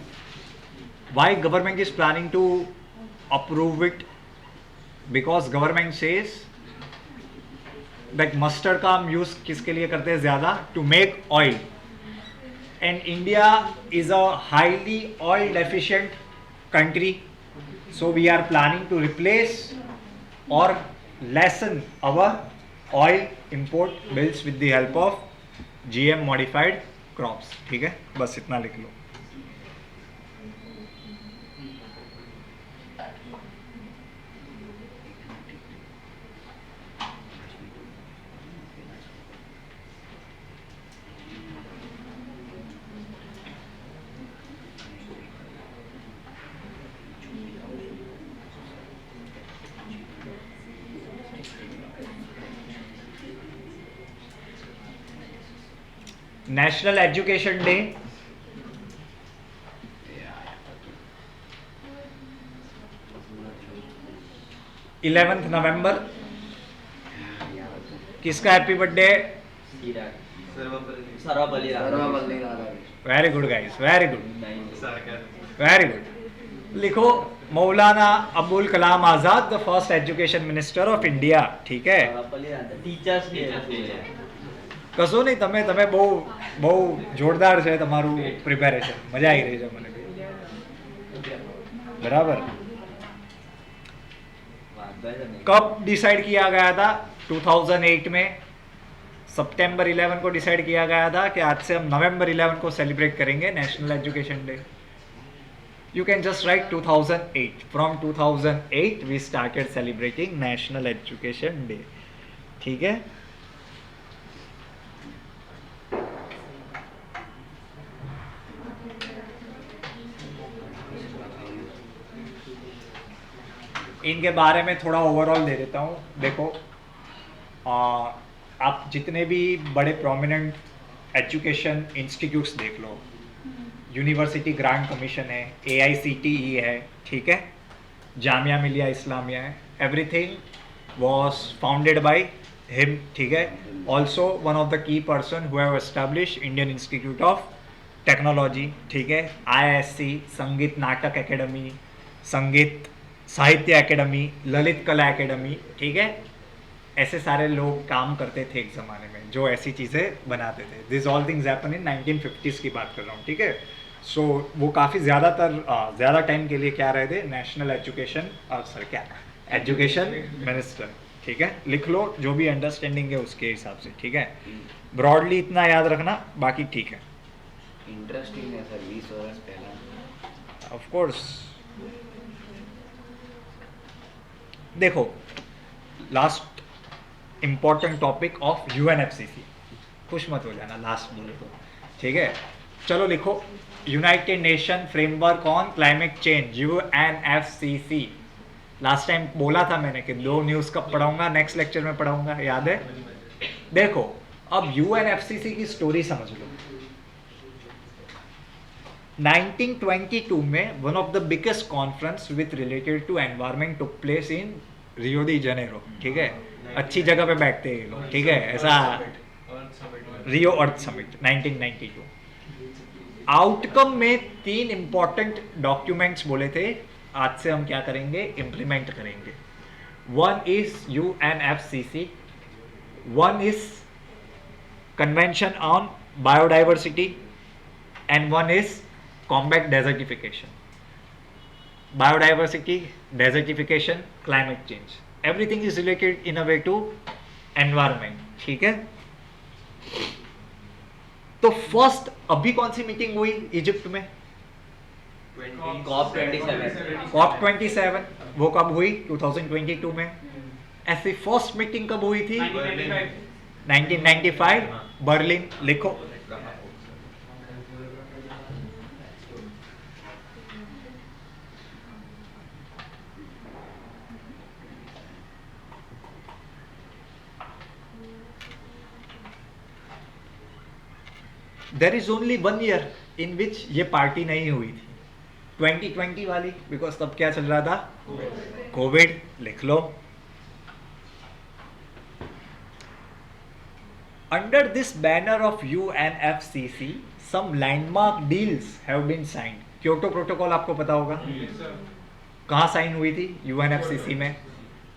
Why government is planning to approve it? Because government says that mustard का हम use किसके लिए करते हैं ज़्यादा, to make oil. And India is a highly oil deficient country, so we are planning to replace or lessen our oil import bills with the help of GM modified crops, ठीक है. बस इतना लिख लो. National education day, 11 November. किसका happy birthday, Sarvepalli very good guys, very good, very good. लिखो Maulana Abul Kalam Azad, the first education minister of India, ठीक है. Teachers day. કશું નહીં, તમે બહુ બહુ જોરદાર છે તમારું પ્રિપેરેશન, મજા આવી રહી છે મને. बराबर. कब डिसाइड किया गया था, 2008 में सितंबर 11 को डिसाइड किया गया था कि आज से हम नवंबर 11 को सेलिब्रेट करेंगे national education day. You can just write 2008. From 2008 we started celebrating national education day, ठीक है. इनके बारे में थोड़ा ओवरऑल दे देता हूँ. देखो आप जितने भी बड़े प्रोमिनेंट एजुकेशन इंस्टीट्यूट्स देख लो, यूनिवर्सिटी ग्रांट कमीशन है, AICTE है, ठीक है, जामिया मिलिया इस्लामिया है, everything was founded by him, ठीक है. Also one of the key person who have establish Indian institute of technology, ठीक है, IISc, संगीत नाटक एकेडमी, संगीत साहित्य एकेडमी, ललित कला एकेडमी, ठीक है. ऐसे सारे लोग काम करते थे एक ज़माने में जो ऐसी चीज़ें बनाते थे. This all things happen in 1950s की बात कर रहा हूँ, ठीक है. सो वो काफ़ी ज़्यादा टाइम के लिए क्या रहे थे, नेशनल एजुकेशन एजुकेशन मिनिस्टर, ठीक है. लिख लो जो भी अंडरस्टैंडिंग है उसके हिसाब से, ठीक है. ब्रॉडली इतना याद रखना, बाकी ठीक है. इंटरेस्टिंग है सर, 20 वर्ष पहला. Of course. देखो, last important topic of UNFCCC. खुश मत हो जाना लास्ट बोले तो, ठीक है. चलो लिखो, United nation framework on climate change, UNFCCC. Last time बोला था मैंने कि 2 न्यूज़ कब पढ़ाऊंगा, नेक्स्ट लेक्चर में पढ़ाऊंगा, याद है. देखो, अब UNFCCC की स्टोरी समझ लो. 1922 में one of the biggest conference with related to environment took place in Rio de Janeiro, ठीक है. अच्छी जगह पे बैठते हैं लोग, ठीक है, ऐसा रियो अर्थ समिट 1992. आउटकम में 3 इंपॉर्टेंट डॉक्यूमेंट्स बोले थे, आज से हम क्या करेंगे, इम्प्लीमेंट करेंगे. One is UNFCCC, one is convention on biodiversity, and one is combat desertification. Biodiversity, desertification, climate change, everything is related in a way to environment, ठीक है. तो फर्स्ट अभी कौन सी मीटिंग हुई इजिप्ट में, COP27. वो कब हुई, 2022 में. ऐसी फर्स्ट मीटिंग कब हुई थी, 1995, बर्लिन. लिखो, देर इज ओनली 1 year इन विच ये पार्टी नहीं हुई थी, 2020 वाली, बिकॉज तब क्या चल रहा था, कोविड. लिख लो. Under this banner of UNFCCC some landmark deals have been signed. Kyoto protocol आपको पता होगा, कहाँ साइन हुई थी, UNFCCC में.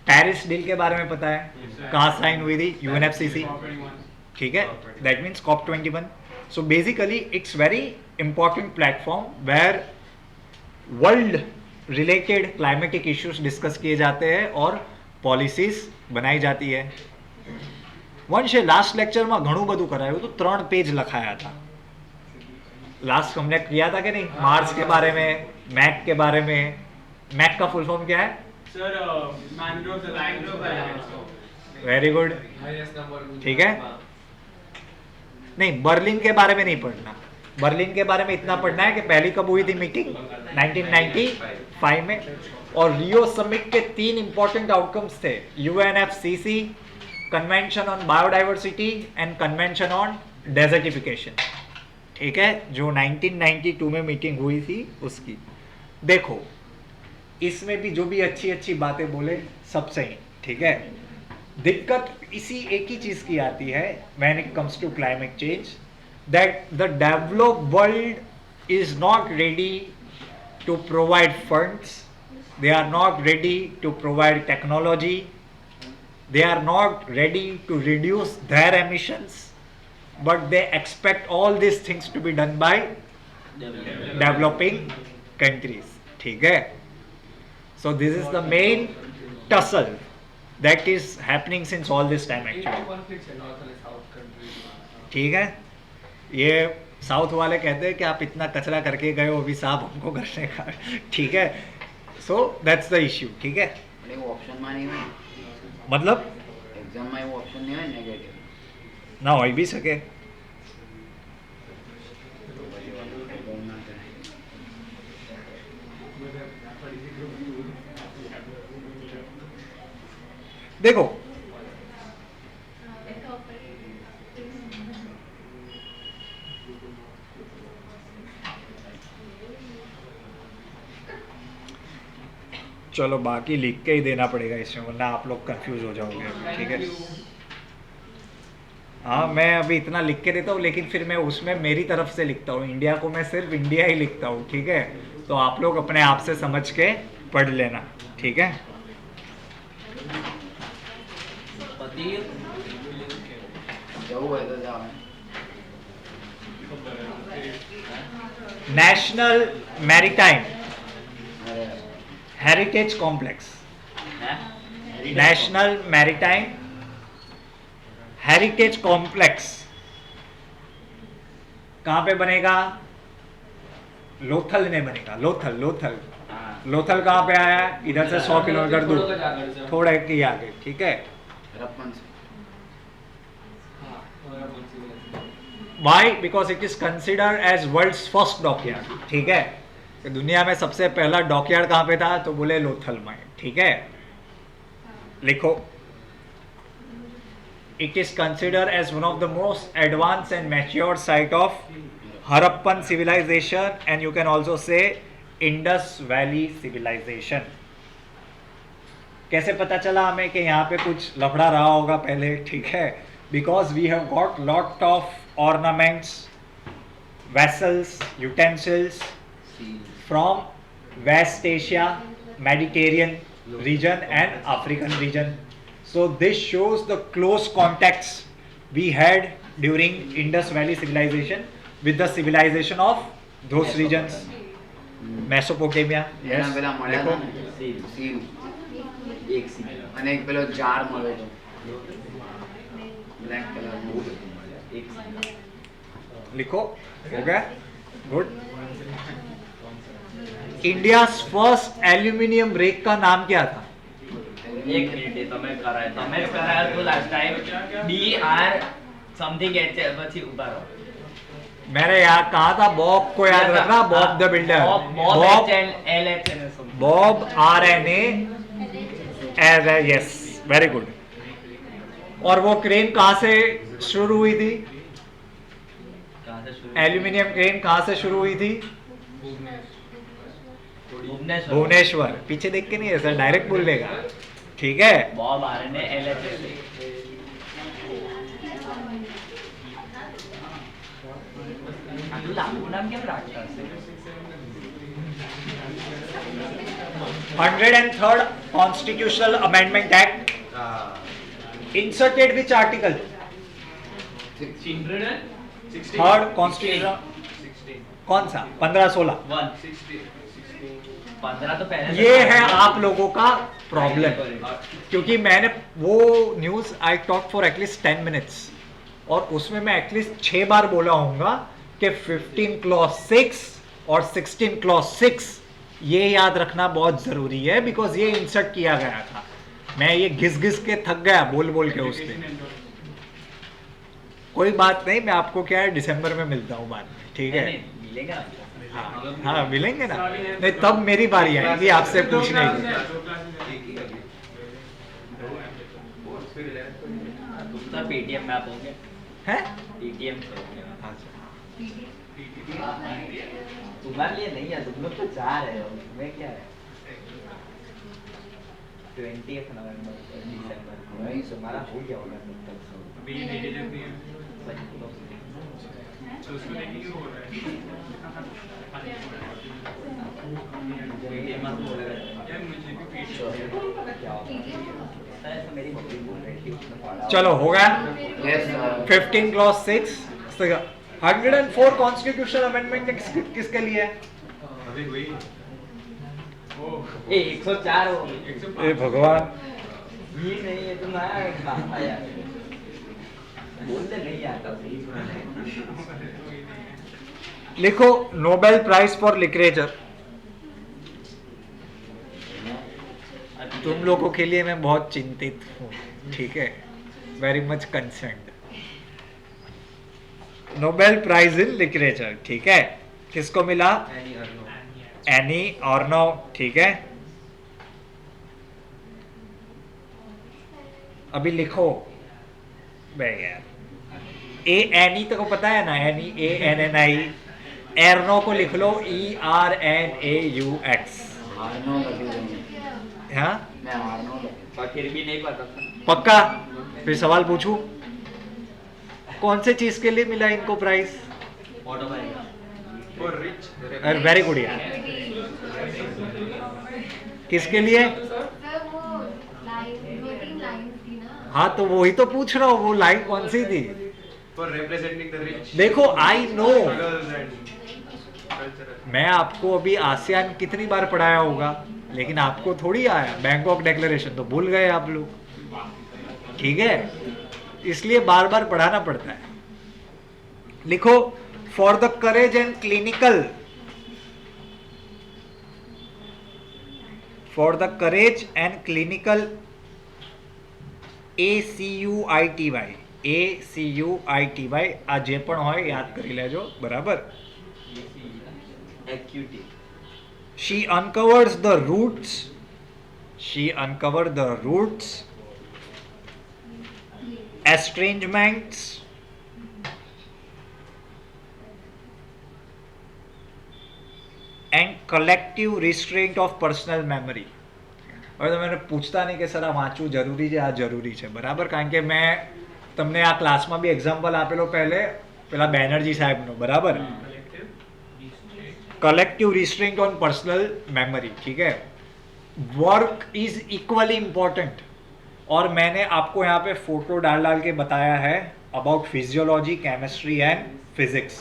पेरिस डील के बारे में पता है, कहाँ साइन हुई थी, UNFCCC, ठीक है. That means COP21. So basically it's very important platform where world related climatic issues discuss किए जाते हैं और पॉलिसीज बनाई जाती है. वंशे लास्ट लेक्चर में घणું બધું કરાયું તો 3 पेज લખાયા था. लास्ट हमने किया था कि नहीं, मार्स के बारे में, मैक के बारे में. मैक का फुल फॉर्म क्या है सर? मैंग्रोव. वेरी गुड, ठीक है. नहीं, बर्लिन के बारे में नहीं पढ़ना. बर्लिन के बारे में इतना पढ़ना है कि पहली कब हुई थी मीटिंग, 1995 में. और रियो समिट के 3 इंपॉर्टेंट आउटकम्स थे, UNFCCC, convention on biodiversity and convention on desertification, ठीक है, जो 1992 में मीटिंग हुई थी उसकी. देखो, इसमें भी जो भी अच्छी अच्छी बातें बोले सब सही, ठीक है. दिक्कत इसी एक ही चीज की आती है when it comes to climate change, that the developed world is not ready to provide funds, they are not ready to provide technology, they are not ready to reduce their emissions, but they expect all these things to be done by developing countries, ठीक है. So this is the main tussle that is happening since all this time actually, ठीक है. ये south वाले कहते हैं कि आप इतना कचरा करके गए हो, अभी साहब हमको करने का, ठीक है. So that's the issue, ठीक है. वो ऑप्शन में नहीं हुई, मतलब एग्जाम में वो ऑप्शन नहीं है नेगेटिव ना हो भी सके. देखो, चलो बाकी लिख के ही देना पड़ेगा इसमें, वरना आप लोग कंफ्यूज हो जाओगे अभी, ठीक है। हाँ मैं अभी इतना लिख के देता हूँ, लेकिन फिर मैं उसमें मेरी तरफ से लिखता हूँ, इंडिया को मैं सिर्फ इंडिया ही लिखता हूँ, ठीक है। तो आप लोग अपने आप से समझ के पढ़ लेना, ठीक है। जવું હોય તો જાઓ. नेशनल मैरीटाइम અરે heritage complex, national maritime heritage complex कहाँ पे बनेगा? लोथल में बनेगा। लोथल लोथल लोथल कहाँ पे आया है? इधर से 100 किलोमीटर दूर, थोड़ा ही आगे, ठीक है। Harappan Why? Because it is considered as world's first dockyard, ठीक है। तो दुनिया में सबसे पहला डॉकयार्ड कहाँ पे था? तो बोले लोथल में, ठीक है। लिखो, it is considered as one of the most advanced and mature site of Harappan civilization, and you can also say Indus Valley civilization. कैसे पता चला हमें कि यहाँ पे कुछ लफड़ा रहा होगा पहले, ठीक है? Because we have got lot of ornaments, vessels, utensils from West Asia, Mediterranean region and African region. So this shows the close contacts we had during Indus Valley civilization with the civilization of those regions. Mesopotamia, એના yes. પેલા મળ્યા देखो, હતા ને seal एक सी અને એક પેલો ઝાડ મળ્યો હતો બ્લેક કલરનું. एक सी लिखो, हो गया, good. India first aluminium rake का नाम क्या था? एक मिनिट તમે કરાયો તો last time DR something H પછી ઉભા રહો मैंने यार कहा था बॉब को याद रखना, Bob the builder, Bob Bob RNA, yes, very good. और वो क्रेन कहाँ से शुरू हुई थी? कहां से शुरू एल्यूमिनियम क्रेन कहाँ से शुरू हुई थी? भुवनेश्वर भुवनेश्वर। पीछे देख के नहीं, ऐसा डायरेक्ट बोल देगा, ठीक है। बॉब RNA LHS આટલું લાંબુ નામ કેમ રાખતા હશે 103rd Constitutional Amendment Act inserted which article? Third constitution कौन सा? 15-16। 15 तो पहले ये है आप लोगों का प्रॉब्लम, क्योंकि मैंने वो news I talk for at least 10 minutes और उसमें मैं एटलीस्ट 6 बार बोला होऊंगा कि 15 क्लॉज 6 और 16 क्लॉज 6 ये याद रखना बहुत जरूरी है, बिकॉज ये इंसर्ट किया गया था। मैं ये घिस घिस के थक गया बोल बोल के उस पे। कोई बात नहीं, मैं आपको क्या है दिसंबर में मिलता हूँ बाद में, ठीक है? मिलेगा हाँ हाँ मिलेंगे ना, नहीं तब मेरी बारी आएगी आपसे पूछने की। दूसरा पेटीएम में आप होंगे हैं? पेटीएम से होंगे अच्छा, तुम्हारे लिए नहीं है, तुम लोग तो जा रहे हो, मैं क्या है 20th नवंबर दिसंबर को नहीं, तुम्हारा हो गया होगा तब तक अभी ये डेटें जब भी हैं तो उसको देखेंगे वो हो रहा पेटीएम में बोलेगा है यार मुझे भी पेट क्या होगा ऐसा मेरी मम्मी बोल रही थी उसने पढ़ा चलो हो गया। યસ 15 क्लॉज 6 104 कॉन्स्टिट्यूशनल अमेंडमेंट किसके लिए है? अभी हुई ए 104 हो ए भगवान, ये नहीं है तुम्हारा बात यार बोलते नहीं आता लिखो नोबेल प्राइज फॉर लिटरेचर। तुम लोगों के लिए मैं बहुत चिंतित हूँ, ठीक है? Very much concerned. Nobel prize in literature, ठीक है, किसको मिला? एनी ऑर्नो, ठीक है। अभी लिखो बे यार, ए एनी तो को पता है ना, एनी ANNI, एर्नो को लिख लो ERNAUX। હારનો લખી દઉં. हाँ मैं आर्नोल्ड पर फिर भी नहीं पता था। पक्का? फिर सवाल पूछूं, कौन से चीज के लिए मिला इनको प्राइज? ऑटोबायोग्राफी। For rich. अरे वेरी गुड यार, किसके लिए? सर वो लाइन 13 लाइंस थी ना। हाँ तो वही तो पूछ रहा हूँ, वो लाइन कौन सी थी? For representing the rich. देखो I know, Struggles and cultural. मैं आपको अभी आसियान कितनी बार पढ़ाया होगा, लेकिन आपको थोड़ी आया बैंकॉक डिक्लेरेशन, तो भूल गए आप लोग, ठीक है? इसलिए बार बार पढ़ाना पड़ता है। लिखो, for the courage and clinical, for the courage and clinical ACUITY, ACUITY આ જે પણ હોય યાદ કરી લેજો, બરાબર? Acuity. She uncovers the roots. She uncovered the roots, estrangements, and collective restraint of personal memory. હવે તમે મને પૂછતા નહીં કે સર આ વાંચવું જરૂરી છે, આ જરૂરી છે, બરાબર? કારણ કે મેં તમને આ ક્લાસમાં બી એક્ઝામ્પલ આપેલો પહેલે પેલા બેનર્જી સાહેબનો, બરાબર? Collective restraint on personal memory, ठीक है? वर्क इज इक्वली इम्पोर्टेंट, और मैंने आपको यहाँ पे फोटो डाल डाल के बताया है about physiology, chemistry and physics,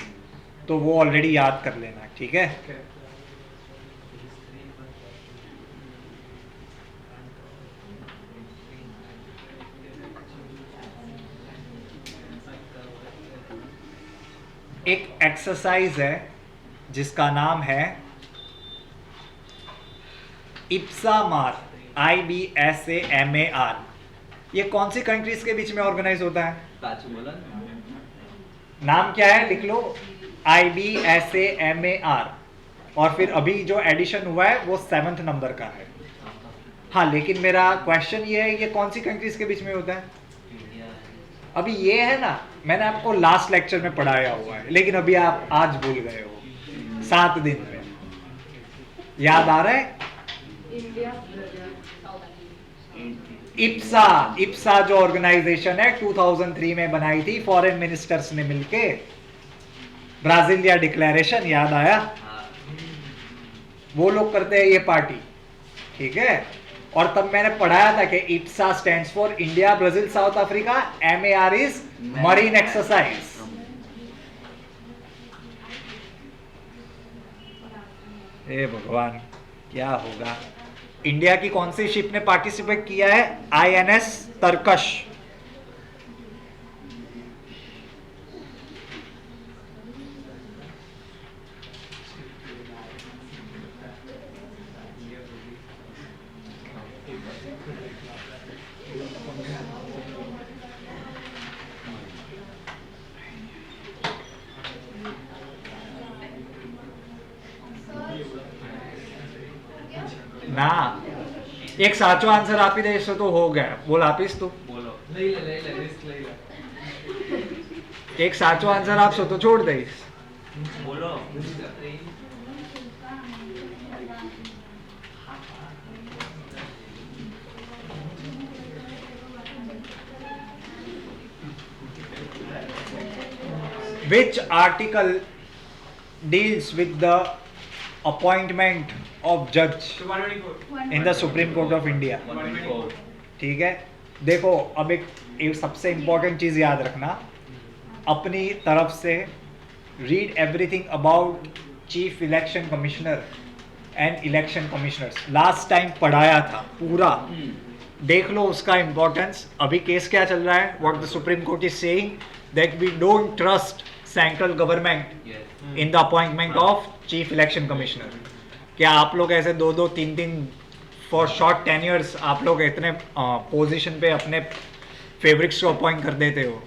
तो वो ऑलरेडी याद कर लेना, ठीक है? एक एक्सरसाइज है जिसका नाम है इप्सामार, IBSAMAR। ये कौन सी कंट्रीज के बीच में ऑर्गेनाइज होता है? पाचू बोला। नाम क्या है? लिख लो, IBSAMAR। और फिर अभी जो एडिशन हुआ है वो 7th नंबर का है। हाँ, लेकिन मेरा क्वेश्चन ये है, ये कौन सी कंट्रीज के बीच में होता है? अभी ये है ना, मैंने आपको लास्ट लेक्चर में पढ़ाया हुआ है, लेकिन अभी आप आज भूल गए हो 7 दिन में। याद आ रहा है? इंडिया। इप्सा, इप्सा जो ऑर्गेनाइजेशन है 2003 में बनाई थी फॉरेन मिनिस्टर्स ने मिलके, ब्राजीलिया डिक्लेरेशन, याद आया? वो लोग करते हैं ये पार्टी, ठीक है? और तब मैंने पढ़ाया था कि IBSA stands for India, Brazil, South Africa, MAR is marine exercise. हे भगवान, क्या होगा? इंडिया की कौन सी शिप ने पार्टिसिपेट किया है? INS तरकश। ના, એક સાચો આન્સર આપી દઈશ તો હો ગયા. બોલ, આપીશ તું? બોલો. લઈ લે risk લઈ લે. એક સાચો આન્સર આપશો તો છોડ દઈશ. બોલો. Which article deals with the appointment of judge 124. in the Supreme Court of India? 124. ठीक है, देखो अब एक सबसे इम्पोर्टेंट चीज याद रखना, अपनी तरफ से read everything about chief election commissioner and election commissioners. Last time पढ़ाया था पूरा, देख लो उसका इम्पोर्टेंस. अभी केस क्या चल रहा है? What the Supreme Court is saying that we don't trust central government in the appointment of chief election commissioner. क्या आप लोग ऐसे 2-2, 3-3 फॉर शॉर्ट टेन्योर्स आप लोग इतने पोजीशन पे अपने फेवरिट्स को अपॉइंट कर देते हो?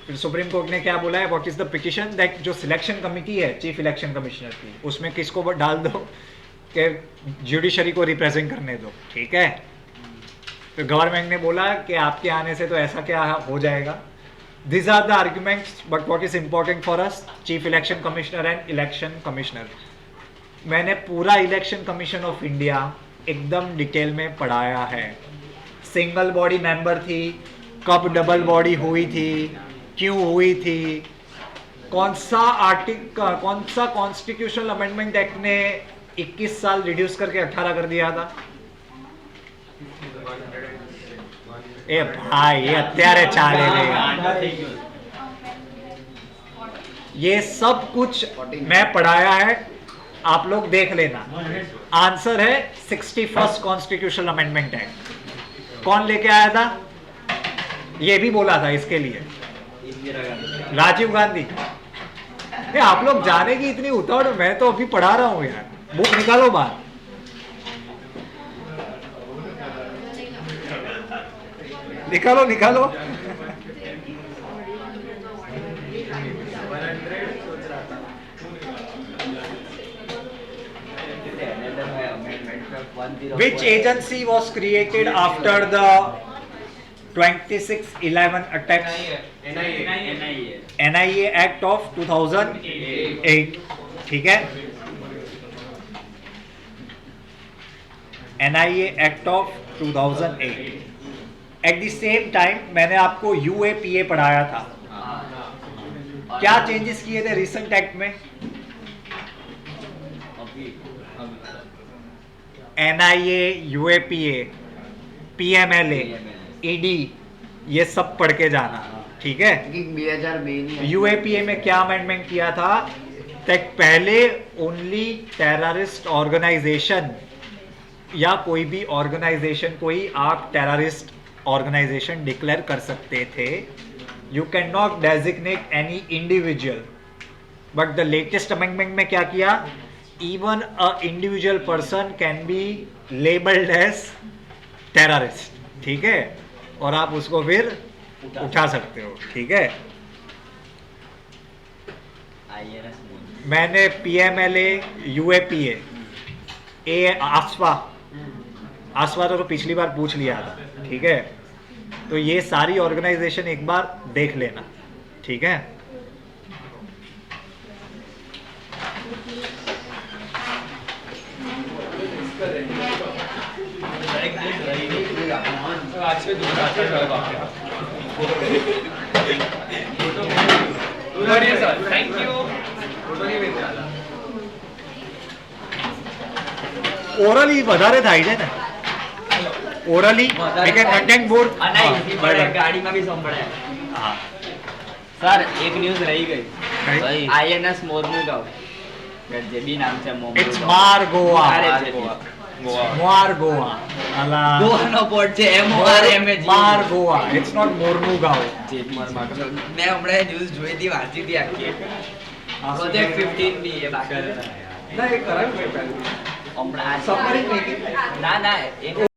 फिर सुप्रीम कोर्ट ने क्या बोला है? What is the petition that जो सिलेक्शन कमिटी है चीफ इलेक्शन कमिश्नर की, उसमें किसको डाल दो कि जुडिशरी को रिप्रेजेंट करने दो. ठीक है, तो गवर्नमेंट ने बोला कि आपके आने से तो ऐसा क्या हो जाएगा. These are the arguments, but what is important for us? Chief Election Commissioner and Election Commissioner. मैंने पूरा इलेक्शन कमीशन ऑफ इंडिया एकदम डिटेल में पढ़ाया है। सिंगल बॉडी मेंबर थी, कब डबल बॉडी हुई थी, क्यों हुई थी, कौन सा कॉन्स्टिट्यूशनल अमेंडमेंट एक्ट ने 21 साल रिड्यूस करके 18 कर दिया था। ए भाई ये અત્યારે ચાલે લે, ये सब कुछ मैं पढ़ाया है, आप लोग देख लेना। आंसर है 61st कॉन्स्टिट्यूशनल अमेंडमेंट एक्ट। कौन लेके आया था? ये भी बोला था इसके लिए राजीव गांधी। आप लोग जाने की इतनी उतावड़, मैं तो अभी पढ़ा रहा हूँ यार। बुक निकालो बाहर, निकालो निकालो। Which agency was created after the 26/11 attacks? NIA Act of 2008, ठीक है। NIA Act of 2008। At the same time मैंने आपको UAPA पढ़ाया था। क्या चेंजेस किए थे रिसेंट एक्ट में? NIA, UAPA, PMLA, ED, ये सब पढ़ के जाना, ठीक है। UAPA में क्या अमेंडमेंट किया था? तक पहले ओनली टेररिस्ट ऑर्गेनाइजेशन या कोई भी ऑर्गेनाइजेशन को ही आप टेररिस्ट ऑर्गेनाइजेशन डिक्लेयर कर सकते थे। You can not designate any individual. But the latest amendment में क्या किया? Even a individual person can be labelled as terrorist, ठीक है, और आप उसको फिर उठा सकते हो, ठीक है। मैंने PMLA, UAPA, आसवा तो पिछली बार पूछ लिया था, ठीक है। तो ये सारी ऑर्गेनाइजेशन एक बार देख लेना, ठीक है। Thank you. ઓરલી વધારે થાય છે ને, ઓરલી વી કેન કન્ટેન્ટ મોર। ગાડીમાં બી સંભળાય। હા સર એક ન્યૂઝ રહી ગઈ। કઈ? INS મોરમુગાંવ, જે બી નામ છે ઇટ્સ માર ગોવા, માર ગોવા, અલા ગોવાનો પોર્ટ છે MORMA। માર ગોવા, ઇટ્સ નોટ મોરમુગાંવ। મેં હમણાં ન્યૂઝ જોઈ હતી, વાંચી હતી આખી। પ્રોજેક્ટ 15 બી એ બાકી ના એ કરાયું મેં પહેલું હમણાં સબમરીન નહીં ના ના એ